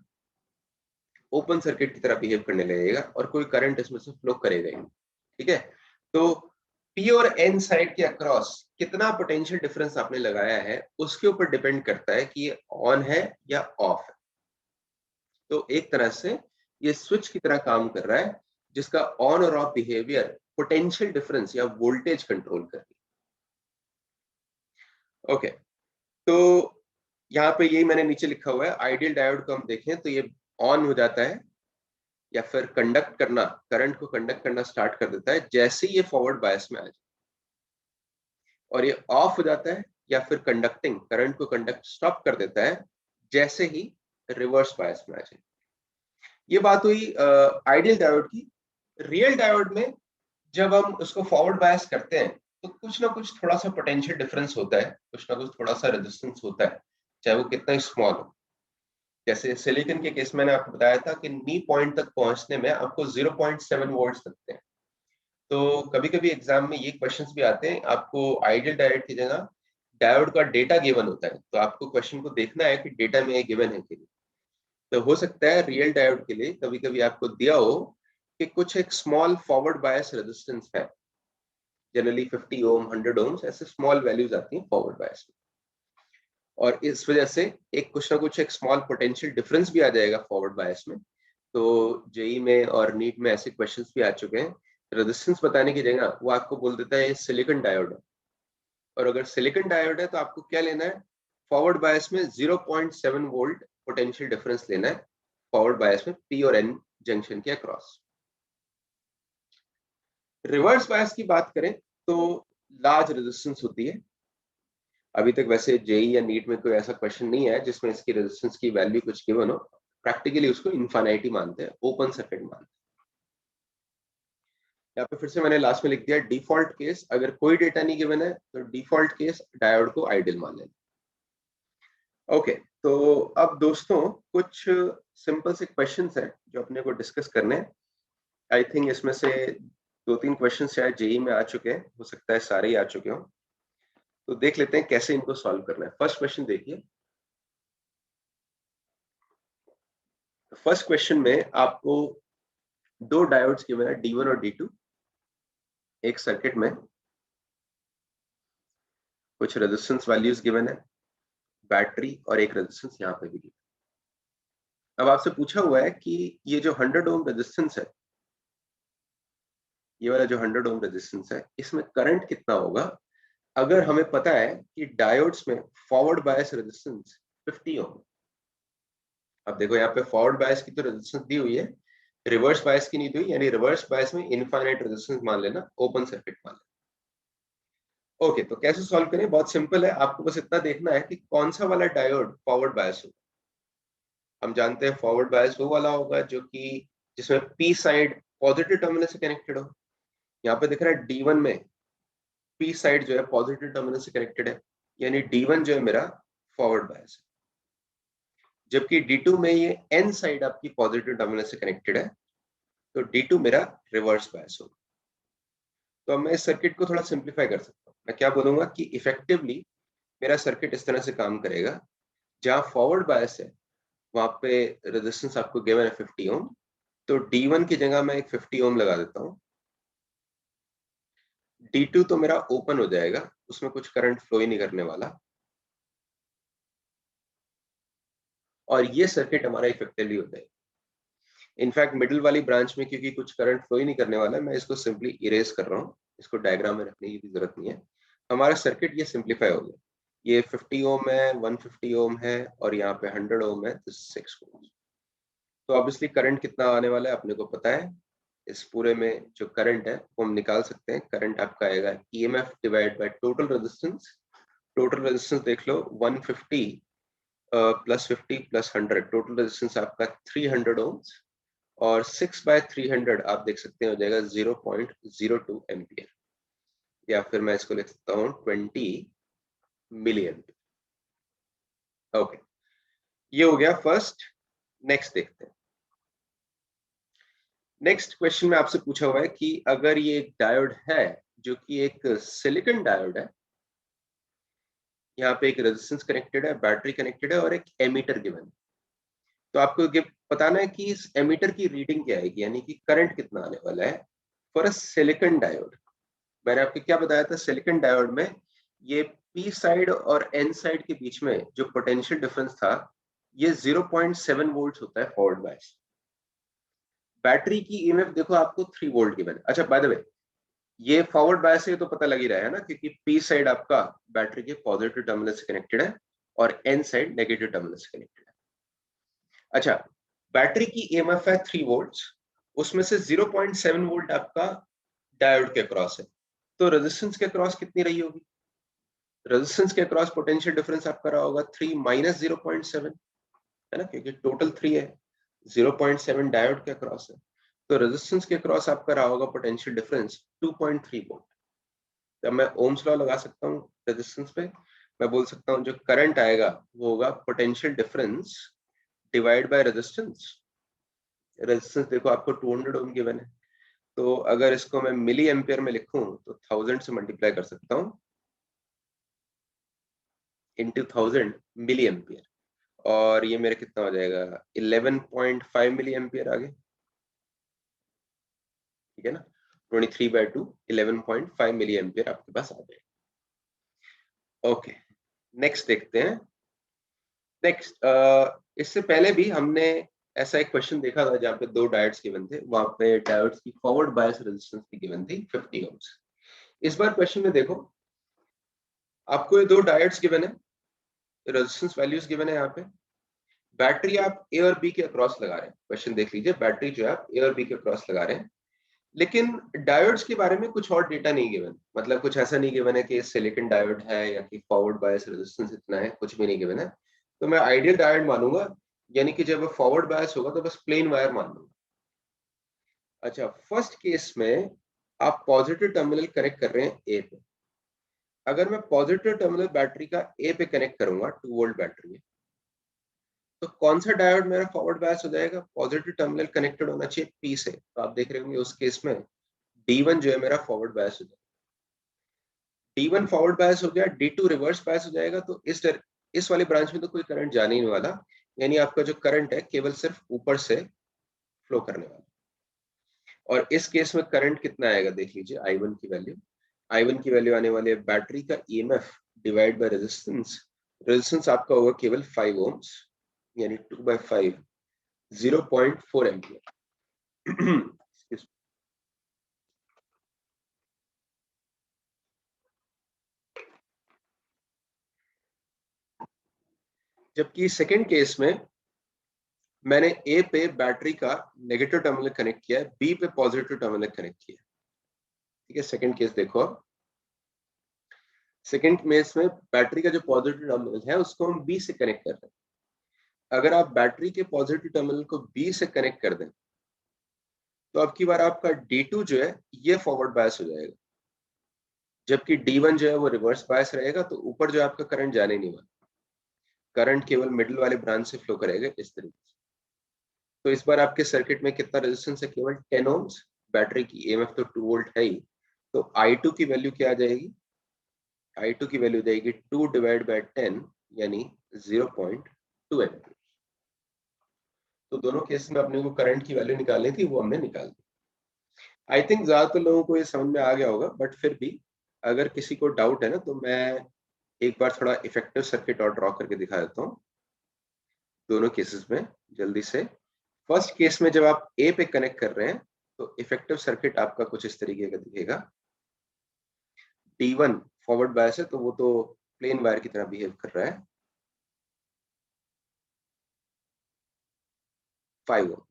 ओपन सर्किट की तरह बिहेव करने लगेगा और कोई करंट इसमें से फ्लो करेगा ही नहीं। ठीक है, तो पी और एन साइड के अक्रॉस कितना पोटेंशियल डिफरेंस आपने लगाया है उसके ऊपर डिपेंड करता है कि ये ऑन है या ऑफ है। तो एक तरह से ये स्विच की तरह काम कर रहा है, जिसका ऑन और ऑफ बिहेवियर पोटेंशियल डिफरेंस या वोल्टेज कंट्रोल कर रही है। ओके, तो यहाँ पे यही मैंने नीचे लिखा हुआ है, आइडियल डायोड को हम देखें तो ये ऑन हो जाता है या फिर कंडक्ट करना, करंट को कंडक्ट करना स्टार्ट कर देता है जैसे ही ये फॉरवर्ड बायस में आ जाए, और ये ऑफ हो जाता है या फिर कंडक्टिंग, करंट को कंडक्ट स्टॉप कर देता है जैसे ही रिवर्स बायस में आ जाए। ये बात हुई आइडियल डायोड की। रियल डायोड में जब हम उसको फॉरवर्ड बायस करते हैं तो कुछ ना कुछ थोड़ा सा पोटेंशियल डिफरेंस होता है, कुछ ना कुछ थोड़ा सा रेजिस्टेंस होता है, चाहे वो कितना ही स्मॉल हो। जैसे सिलिकॉन के केस मैंने आपको बताया था कि नी पॉइंट तक पहुंचने में आपको 0.7 वोल्ट्स लगते हैं। तो कभी कभी एग्जाम में ये क्वेश्चंस भी आते हैं, आपको आइडियल डायोड की जगह डायोड का डेटा गिवन होता है, तो आपको क्वेश्चन को देखना है कि डेटा में गिवन है कि नहीं। तो हो सकता है रियल डायोड के लिए कभी कभी आपको दिया हो कि कुछ एक स्मॉल फॉरवर्ड बायस रेजिस्टेंस है, जनरली 50 ओम 100 ओम्स ऐसे स्मॉल वैल्यूज आती हैं फॉरवर्ड बायस में, और इस वजह से एक कुछ ना कुछ एक स्मॉल पोटेंशियल डिफरेंस भी आ जाएगा फॉरवर्ड बायस में। तो जेई में और नीट में ऐसे क्वेश्चंस भी आ चुके हैं, रेजिस्टेंस बताने की जगह वो आपको बोल देता है ये सिलिकॉन डायोड है, और अगर सिलिकॉन डायोड है तो आपको क्या लेना है, फॉरवर्ड बायस में 0.7 वोल्ट पोटेंशियल डिफरेंस लेना है फॉरवर्ड बायस में पी और एन जंक्शन के अक्रॉस। रिवर्स बायस की बात करें तो लार्ज रेजिस्टेंस होती है। अभी तक वैसे जेई या नीट में कोई ऐसा क्वेश्चन नहीं है जिसमें इसकी रेजिस्टेंस की वैल्यू कुछ गिवन हो। प्रैक्टिकली उसको इनफाइनाइटी मानते हैं, ओपन सर्किट मानते हैं। यहाँ पे फिर से मैंने लास्ट में लिख दिया डिफॉल्ट केस, अगर कोई डेटा नहीं गिवन है तो डिफॉल्ट केस डायोड को आइडियल मान लेना। ओके, तो अब दोस्तों कुछ सिंपल से क्वेश्चंस हैं जो अपने को डिस्कस करने हैं। आई थिंक इसमें से 2-3 क्वेश्चन शायद जेई में आ चुके हैं, हो सकता है सारे ही आ चुके हों। तो देख लेते हैं कैसे इनको सॉल्व करना है। फर्स्ट क्वेश्चन देखिए, फर्स्ट क्वेश्चन में आपको दो डायोड्स गिवन है, D1 और D2, एक सर्किट में कुछ रेजिस्टेंस वैल्यूज गिवन है, बैटरी और एक रेजिस्टेंस यहाँ पे भी गिवन। अब आपसे पूछा हुआ है कि ये जो 100 ओम रेजिस्टेंस है, ये वाला जो 100 ओम रेजिस्टेंस है, इसमें करंट कितना होगा अगर हमें पता है कि डायोड्स में फॉरवर्ड बायस रेजिस्टेंस 50 ओम। अब देखो यहाँ पे फॉरवर्ड बायस की तो रेजिस्टेंस दी हुई है, रिवर्स बायस की नहीं दी हुई, यानी रिवर्स बायस में इनफाइनाइट रेजिस्टेंस मान लेना, ओपन सर्किट मान लेना। ओके, तो कैसे सॉल्व करें? बहुत सिंपल है, आपको बस इतना देखना है कि कौन सा वाला डायोड फॉरवर्ड बायस होगा। हम जानते हैं फॉरवर्ड बायस वो वाला होगा जो कि जिसमें पी साइड पॉजिटिव टर्मिनल से कनेक्टेड हो। यहाँ पे दिख रहा है D1 में पी साइड जो है पॉजिटिव टर्मिनल से कनेक्टेड है, यानी D1 जो है मेरा फॉरवर्ड बायस है, जबकि D2 में ये N साइड आपकी पॉजिटिव टर्मिनल से कनेक्टेड है, तो D2 मेरा रिवर्स बायस होगा। तो अब मैं इस सर्किट को थोड़ा सिंप्लीफाई कर सकता हूँ। मैं क्या बोलूंगा कि इफेक्टिवली मेरा सर्किट इस तरह से काम करेगा, जहां फॉरवर्ड बायस है वहां पे रेजिस्टेंस आपको गिवन है 50 ओम, तो D1 की जगह मैं एक 50 ओम लगा देता हूँ। D2 तो मेरा ओपन हो जाएगा, उसमें कुछ करंट फ्लो ही नहीं करने वाला, और ये सर्किट हमारा इफेक्टिवली हो जाएगा। इनफैक्ट मिडिल वाली ब्रांच में क्योंकि कुछ करंट फ्लो ही नहीं करने वाला है, मैं इसको सिंपली इरेज कर रहा हूँ, इसको डायग्राम में रखने की भी जरूरत नहीं है। हमारा सर्किट ये सिंप्लीफाई हो गया, ये 50 ओम है, 150 ओम है, और यहाँ पे 100 ओम है, तो 6 ओम। तो ऑब्वियसली करंट कितना आने वाला है अपने को पता है, इस पूरे में जो करंट है वो हम निकाल सकते हैं। करंट आपका आएगा EMF divide by total resistance. Total resistance देख लो, 150 प्लस 50 प्लस 100, टोटल रेजिस्टेंस आपका 300 ओम्स, और 6/300 आप देख सकते हैं हो जाएगा 0.02 एम्पियर, या फिर मैं इसको लिख सकता हूँ 20 मिली एम्पियर। ओके, ये हो गया फर्स्ट। नेक्स्ट देखते हैं। नेक्स्ट क्वेश्चन में आपसे पूछा हुआ है कि अगर ये एक डायोड है जो कि एक सिलिकॉन डायोड है, यहाँ पे एक रेजिस्टेंस कनेक्टेड है, बैटरी कनेक्टेड है, और एक एमीटर गिवन है, तो आपको ये बताना है कि इस एमीटर की रीडिंग क्या आएगी, यानी कि करंट कितना आने वाला है फॉर अ सिलिकॉन डायोड। मैंने आपको क्या बताया था, सिलिकॉन डायोड में ये पी साइड और एन साइड के बीच में जो पोटेंशियल डिफरेंस था, ये 0.7 वोल्ट होता है फॉरवर्ड बायस। बैटरी की ईएमएफ देखो आपको 3 वोल्ट गिवन है। अच्छा, बाय द वे, ये फॉरवर्ड बायस है तो पता लग ही रहा है ना, क्योंकि पी साइड आपका बैटरी के पॉजिटिव टर्मिनल से कनेक्टेड है और एन साइड नेगेटिव टर्मिनल से कनेक्टेड है। अच्छा, बैटरी की ईएमएफ है 3 वोल्ट, उसमें से 0.7 वोल्ट आपका डायोड के क्रॉस है, तो रेजिस्टेंस के क्रॉस कितनी रही होगी? रेजिस्टेंस के क्रॉस पोटेंशियल डिफरेंस आपका रहा होगा 3 माइनस 0.7, है ना, क्योंकि टोटल 3 है, 0.7 डायोड के क्रॉस है, तो रेजिस्टेंस के क्रॉस आपका रहा होगा पोटेंशियल डिफरेंस 2.3 वोल्ट। तब मैं ओम्स लॉ लगा सकता हूँ रेजिस्टेंस पे, मैं बोल सकता हूँ जो करंट आएगा वो होगा potential difference divide by resistance. Resistance देखो आपको 200 ओम गिवन है, तो अगर इसको मैं मिली एम्पियर में लिखूं तो 1000 से मल्टीप्लाई कर सकता हूँ इंटू 1000 मिली एम्पियर, और ये मेरा कितना हो जाएगा 11.5 मिली एम्पियर आगे, ठीक है ना, 23/2 11.5 मिली एम्पियर आपके पास आ जाएगा। ओके, नेक्स्ट देखते हैं। नेक्स्ट, इससे पहले भी हमने ऐसा एक क्वेश्चन देखा था जहाँ पे दो डायोड्स गिवन थे, वहां पे डायोड्स की फॉरवर्ड बायस रेजिस्टेंस भी गिवन थी 50 ओम्स। इस बार क्वेश्चन में देखो आपको ये दो डायोड्स गिवन है, रेजिस्टेंस वैल्यूज गिवन है, यहाँ पे बैटरी आप ए और बी के अक्रॉस लगा रहे हैं। क्वेश्चन देख लीजिए, बैटरी जो है आप ए और बी के अक्रॉस लगा रहे हैं, लेकिन डायोड्स के बारे में कुछ और डेटा नहीं गिवन, मतलब कुछ ऐसा नहीं गिवन है कि सिलिकॉन डायोड है या कि फॉरवर्ड बायस रेजिस्टेंस इतना है, कुछ भी नहीं गिवन है। तो मैं आइडियल डायोड मानूंगा, यानी कि जब फॉरवर्ड बायस होगा तो बस प्लेन वायर मान लूंगा। अच्छा, फर्स्ट केस में आप पॉजिटिव टर्मिनल कनेक्ट कर रहे हैं ए पे। अगर मैं पॉजिटिव टर्मिनल बैटरी का ए पे कनेक्ट करूंगा 2 वोल्ट बैटरी में, तो कौन सा डायोड मेरा फॉरवर्ड बायस हो जाएगा? पॉजिटिव टर्मिनल कनेक्टेड होना चाहिए पी से, तो आप देख रहे होंगे उस केस में D1 जो है मेरा फॉरवर्ड बायस हो जाएगा। D1 फॉरवर्ड बायस हो गया, D2 रिवर्स बायस हो जाएगा, तो इस वाली ब्रांच में तो कोई करंट जाने ही नहीं वाला, यानी आपका जो करंट है केवल सिर्फ ऊपर से फ्लो करने वाला। और इस केस में करंट कितना आएगा देख लीजिए, I1 की वैल्यू, I1 की वैल्यू आने वाली है बैटरी का EMF divide by resistance. Resistance आपका होगा केवल 5 ओम्स, यानी 2/5, 0.4 एम्पियर। जबकि सेकंड केस में मैंने ए पे बैटरी का नेगेटिव टर्मिनल कनेक्ट किया है, बी पे पॉजिटिव टर्मिनल कनेक्ट किया है। ठीक है, सेकंड केस देखो आप, सेकंड केस में बैटरी का जो पॉजिटिव टर्मिनल है उसको हम बी से कनेक्ट कर रहे हैं। अगर आप बैटरी के पॉजिटिव टर्मिनल को बी से कनेक्ट कर दें तो अब की बार आपका D2 जो है ये फॉरवर्ड बायस हो जाएगा, जबकि D1 जो है वो रिवर्स बायस रहेगा। तो ऊपर जो आपका करंट जाने नहीं वाला, करंट केवल मिडिल वाले ब्रांच से फ्लो करेगा इस तरीके से। तो इस बार आपके सर्किट में कितना रेजिस्टेंस है, केवल 10 ओम्स। बैटरी की EMF तो 2 वोल्ट है ही, तो I2 की वैल्यू क्या आ जाएगी, I2 की वैल्यू देगी 2 डिवाइड बाय 10, यानी 0.2 एम्पियर। तो दोनों केस में अपने को करंट की वैल्यू निकालनी थी, वो हमने निकाल दी। आई थिंक ज्यादातर लोगों को ये समझ में आ गया होगा, बट फिर भी अगर किसी को डाउट है ना तो मैं एक बार थोड़ा इफेक्टिव सर्किट और ड्रॉ करके दिखा देता हूँ दोनों केसेस में जल्दी से। फर्स्ट केस में जब आप ए पे कनेक्ट कर रहे हैं तो इफेक्टिव सर्किट आपका कुछ इस तरीके का दिखेगा। D1 फॉरवर्ड बायस है तो वो तो प्लेन वायर की तरह बिहेव कर रहा है, 5 ओम।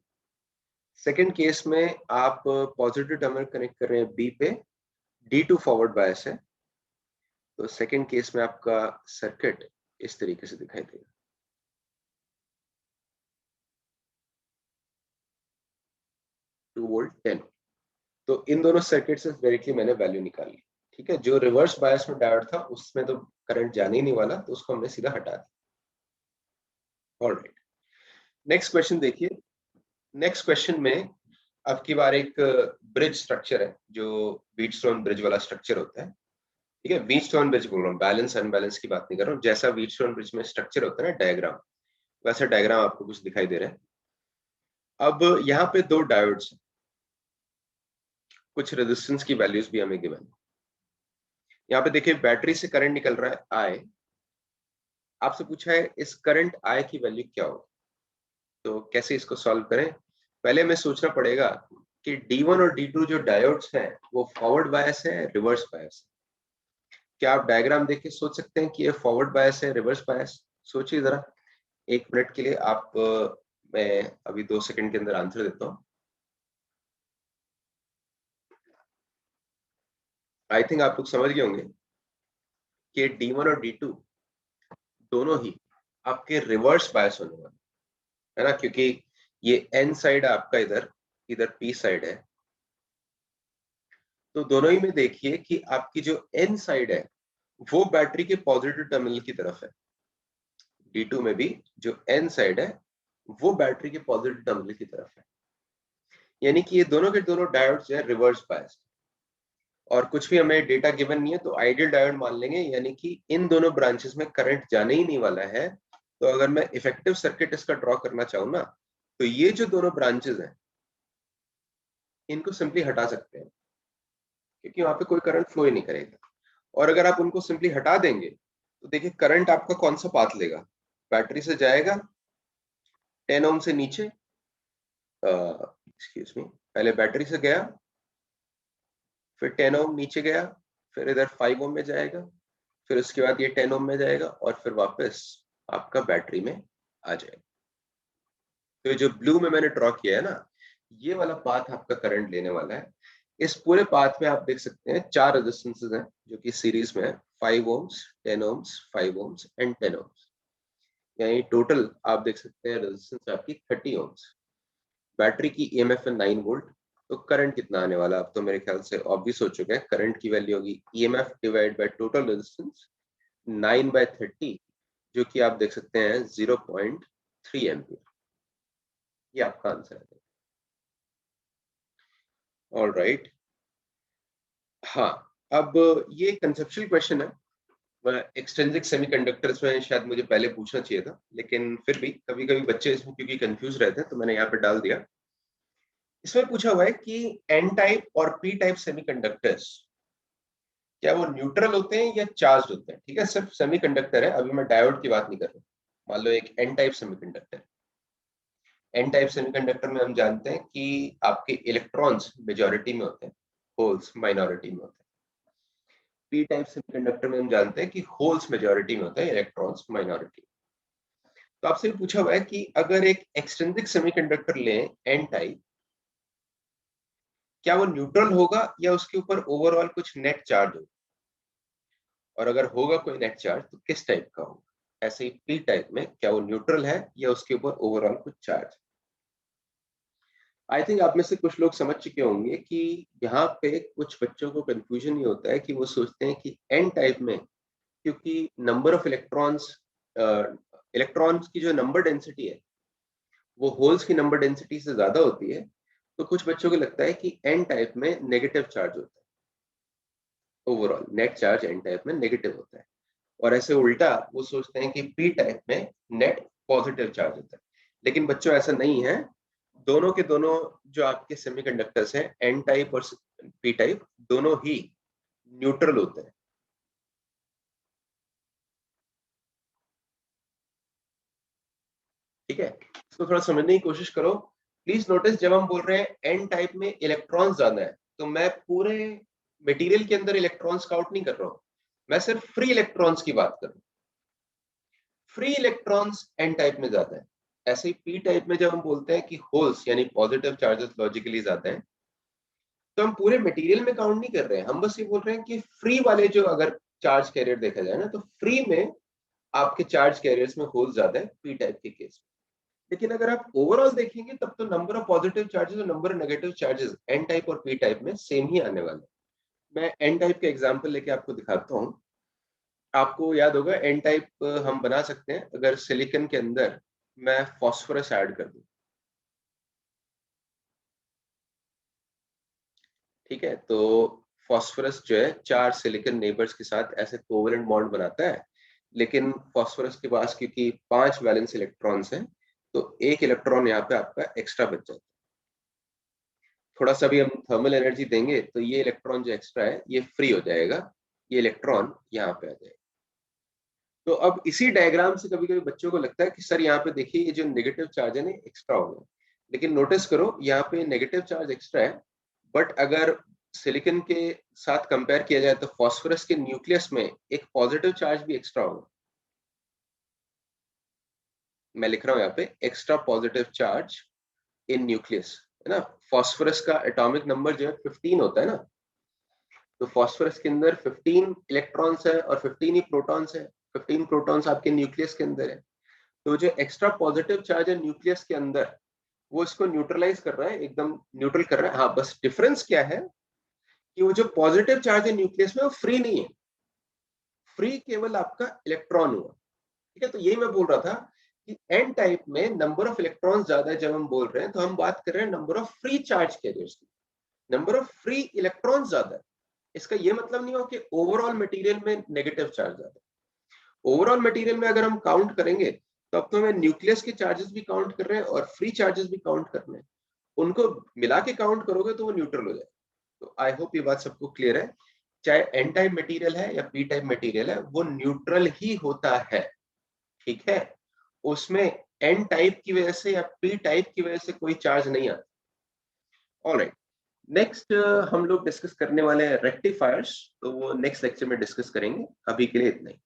सेकेंड केस में आप पॉजिटिव टर्मिनल कनेक्ट कर रहे हैं बी पे, D2 फॉरवर्ड बायस है, तो सेकेंड केस में आपका सर्किट इस तरीके से दिखाई देगा। 2 वोल्ट 10। तो इन दोनों सर्किट से डायरेक्टली मैंने वैल्यू निकाली। ठीक है, जो रिवर्स बायस में डायोड था उसमें तो करंट जाने ही नहीं वाला, तो उसको हमने सीधा हटा दिया। ऑलराइट, नेक्स्ट क्वेश्चन देखिए। नेक्स्ट क्वेश्चन में अब की बार एक ब्रिज स्ट्रक्चर है, जो व्हीटस्टोन ब्रिज वाला स्ट्रक्चर होता है। ठीक है, व्हीटस्टोन ब्रिज बोल रहा हूँ, बैलेंस अनबैलेंस की बात नहीं कर रहा हूँ। जैसा व्हीटस्टोन ब्रिज में स्ट्रक्चर होता है ना डायग्राम, वैसा डायग्राम आपको कुछ दिखाई दे रहा है। अब यहाँ पे दो डायोड्स, कुछ रेजिस्टेंस की वैल्यूज भी हमें गिवन। यहाँ पे देखिए बैटरी से करंट निकल रहा है आई, आपसे पूछा है इस करंट आई की वैल्यू क्या हो। तो कैसे इसको सॉल्व करें, पहले हमें सोचना पड़ेगा कि D1 और D2 जो डायोड्स हैं वो फॉरवर्ड बायस है, रिवर्स बायस है। क्या आप डायग्राम देख के सोच सकते हैं कि ये फॉरवर्ड बायस है, रिवर्स बायस? सोचिए जरा 1 मिनट के लिए आप। मैं अभी 2 सेकंड के अंदर आंसर देता हूँ। आई थिंक आप लोग समझ गए होंगे कि D1 और D2 दोनों ही आपके रिवर्स बायस होने वाले है ना, क्योंकि ये N साइड आपका इधर, इधर P साइड है। तो दोनों ही में देखिए कि आपकी जो N साइड है वो बैटरी के पॉजिटिव टर्मिनल की तरफ है। D2 में भी जो N साइड है वो बैटरी के पॉजिटिव टर्मिनल की तरफ है, यानी कि ये दोनों के दोनों डायोड्स जो है रिवर्स बायस्ड। और कुछ भी हमें डेटा गिवन नहीं है तो आइडियल डायोड मान लेंगे, यानी कि इन दोनों ब्रांचेस में करंट जाने ही नहीं वाला है। तो अगर मैं इफेक्टिव सर्किट इसका ड्रॉ करना चाहूँ ना, तो ये जो दोनों ब्रांचेस हैं इनको सिंपली हटा सकते हैं, क्योंकि वहां पे कोई करंट फ्लो ही नहीं करेगा। और अगर आप उनको सिंपली हटा देंगे तो देखिए करंट आपका कौन सा पाथ लेगा, बैटरी से जाएगा 10 ओम से नीचे, एक्सक्यूज मी, पहले बैटरी से गया, फिर 10 ओम नीचे गया, फिर इधर 5 ओम में जाएगा, फिर उसके बाद ये 10 ओम में जाएगा और फिर वापस आपका बैटरी में आ जाएगा। तो ये जो ब्लू में मैंने ड्रॉ किया है ना, ये वाला पाथ आपका करंट लेने वाला है। इस पूरे पाथ में आप देख सकते हैं 4 रेजिस्टेंसेस हैं जो कि सीरीज में है, 5 ohms, 10 ohms, 5 ohms and 10 ohms. यानी टोटल आप देख सकते हैं रेजिस्टेंस आपकी 30 ओम्स। बैटरी की EMF है 9 वोल्ट। तो करंट कितना आने वाला, अब तो मेरे ख्याल से ऑब्वियस हो चुका है, करंट की वैल्यू होगी EMF divide by total resistance 9/30, जो कि आप देख सकते हैं 0.3 एम्पियर। ये आपका आंसर है। ऑलराइट, हाँ, अब ये कंसेप्चुअल क्वेश्चन है, एक्सट्रिंसिक सेमीकंडक्टर्स में शायद मुझे पहले पूछना चाहिए था, लेकिन फिर भी कभी कभी बच्चे इसमें क्योंकि कंफ्यूज रहते हैं तो मैंने यहाँ पे डाल दिया। इसमें पूछा हुआ है कि एन टाइप और पी टाइप सेमीकंडक्टर्स क्या वो न्यूट्रल होते हैं या चार्ज होते हैं। ठीक है, सिर्फ सेमीकंडक्टर है, अभी मैं डायोड की बात नहीं कर रहा। मान लो एक N type semiconductor, N type semiconductor में हम जानते हैं कि आपके इलेक्ट्रॉन्स मेजॉरिटी में होते हैं, होल्स माइनॉरिटी में होते हैं। पी टाइप सेमीकंडक्टर में हम जानते हैं कि होल्स मेजॉरिटी में होते हैं, इलेक्ट्रॉन्स माइनॉरिटी। तो आपसे पूछा हुआ है कि अगर एक एक्सट्रिंसिक सेमीकंडक्टर लें एन टाइप, क्या वो न्यूट्रल होगा या उसके ऊपर ओवरऑल कुछ नेट चार्ज होगा, और अगर होगा कोई नेट चार्ज तो किस टाइप का होगा। ऐसे ही पी टाइप में क्या वो न्यूट्रल है या उसके ऊपर ओवरऑल कुछ चार्ज। आई थिंक आप में से कुछ लोग समझ चुके होंगे कि यहाँ पे कुछ बच्चों को कंफ्यूजन ये होता है कि वो सोचते हैं कि एन टाइप में क्योंकि नंबर ऑफ इलेक्ट्रॉन्स, इलेक्ट्रॉन्स की जो नंबर डेंसिटी है वो होल्स की नंबर डेंसिटी से ज्यादा होती है, तो कुछ बच्चों को लगता है कि एन टाइप में नेगेटिव चार्ज होता है, overall net charge N type में नेगेटिव होता है। और ऐसे उल्टा वो सोचते हैं कि पी टाइप में नेट पॉजिटिव चार्ज होता है। लेकिन बच्चों ऐसा नहीं है, दोनों के दोनों जो आपके सेमीकंडक्टर्स हैं एन टाइप और पी टाइप दोनों ही न्यूट्रल होते हैं। ठीक है, इसको थोड़ा समझने की कोशिश करो। प्लीज नोटिस, जब हम बोल रहे हैं एन टाइप में इलेक्ट्रॉन्स ज्यादा है तो मैं पूरे मटेरियल के अंदर इलेक्ट्रॉन्स काउंट नहीं कर रहा हूं, मैं सिर्फ फ्री इलेक्ट्रॉन्स की बात कर रहा हूं। फ्री इलेक्ट्रॉन्स एन टाइप में ज्यादा है। ऐसे ही पी टाइप में जब हम बोलते हैं कि होल्स यानी पॉजिटिव चार्जेस लॉजिकली ज्यादा है, तो हम पूरे मटेरियल में काउंट नहीं कर रहे हैं, हम बस ये बोल रहे हैं कि फ्री वाले जो अगर चार्ज कैरियर देखा जाए ना, तो फ्री में आपके चार्ज कैरियर्स में होल्स ज्यादा है पी टाइप के केस में। लेकिन अगर आप ओवरऑल देखेंगे तब तो नंबर ऑफ पॉजिटिव चार्जेस और number of negative charges N type और पी टाइप में सेम ही आने वाले हैं। मैं एन टाइप के एग्जांपल लेके आपको दिखाता हूँ। आपको याद होगा एन टाइप हम बना सकते हैं अगर सिलिकॉन के अंदर मैं फास्फोरस ऐड कर दूं। ठीक है, तो फास्फोरस जो है चार सिलिकॉन नेबर्स के साथ ऐसे कोवेलेंट बॉन्ड बनाता है, लेकिन फास्फोरस के पास क्योंकि 5 वैलेंस इलेक्ट्रॉन्स हैं तो एक इलेक्ट्रॉन यहाँ पे आपका एक्स्ट्रा बच जाता है। थोड़ा सा भी हम थर्मल एनर्जी देंगे तो ये इलेक्ट्रॉन जो एक्स्ट्रा है ये फ्री हो जाएगा, ये इलेक्ट्रॉन यहाँ पे आ जाएगा। तो अब इसी डायग्राम से कभी कभी बच्चों को लगता है कि सर यहाँ पे देखिए ये जो नेगेटिव चार्ज है ना एक्स्ट्रा हो गया, लेकिन नोटिस करो यहाँ पे नेगेटिव चार्ज एक्स्ट्रा है, बट अगर सिलिकॉन के साथ कंपेयर किया जाए तो फास्फोरस के न्यूक्लियस में एक पॉजिटिव चार्ज भी एक्स्ट्रा होगा। मैं लिख रहा हूँ यहाँ पे extra positive charge in nucleus, है ना। फास्फोरस का एटॉमिक नंबर जो है 15 होता है ना, तो फास्फोरस के अंदर 15 इलेक्ट्रॉन्स है और 15 ही प्रोटॉन्स है, 15 प्रोटॉन्स आपके न्यूक्लियस के अंदर है। तो जो एक्स्ट्रा पॉजिटिव चार्ज है न्यूक्लियस के अंदर वो इसको न्यूट्रलाइज कर रहा है, एकदम न्यूट्रल कर रहा है। हाँ, बस डिफरेंस क्या है कि वो जो पॉजिटिव चार्ज है न्यूक्लियस में वो फ्री नहीं है, फ्री केवल आपका इलेक्ट्रॉन हुआ। ठीक है, तो यही मैं बोल रहा था कि एन टाइप में नंबर ऑफ इलेक्ट्रॉन ज्यादा है। जब हम बोल रहे हैं तो हम बात कर रहे हैं number of free charge carriers की, नंबर ऑफ फ्री इलेक्ट्रॉन ज्यादा है। इसका ये मतलब नहीं हो कि ओवरऑल मटेरियल में नेगेटिव चार्ज ज्यादा है। ओवरऑल मटेरियल में अगर हम काउंट करेंगे तो अब तो हमें न्यूक्लियस के चार्जेस भी काउंट कर रहे हैं और फ्री चार्जेस भी काउंट कर रहे हैं, उनको मिला के काउंट करोगे तो वो न्यूट्रल हो जाए। तो आई होप ये बात सबको क्लियर है, चाहे एन टाइप मटेरियल है या पी टाइप मटेरियल है वो न्यूट्रल ही होता है। ठीक है, उसमें एन टाइप की वजह से या पी टाइप की वजह से कोई चार्ज नहीं आता। ऑलराइट, नेक्स्ट हम लोग डिस्कस करने वाले हैं रेक्टिफायर्स, तो वो नेक्स्ट लेक्चर में डिस्कस करेंगे। अभी के लिए इतना ही।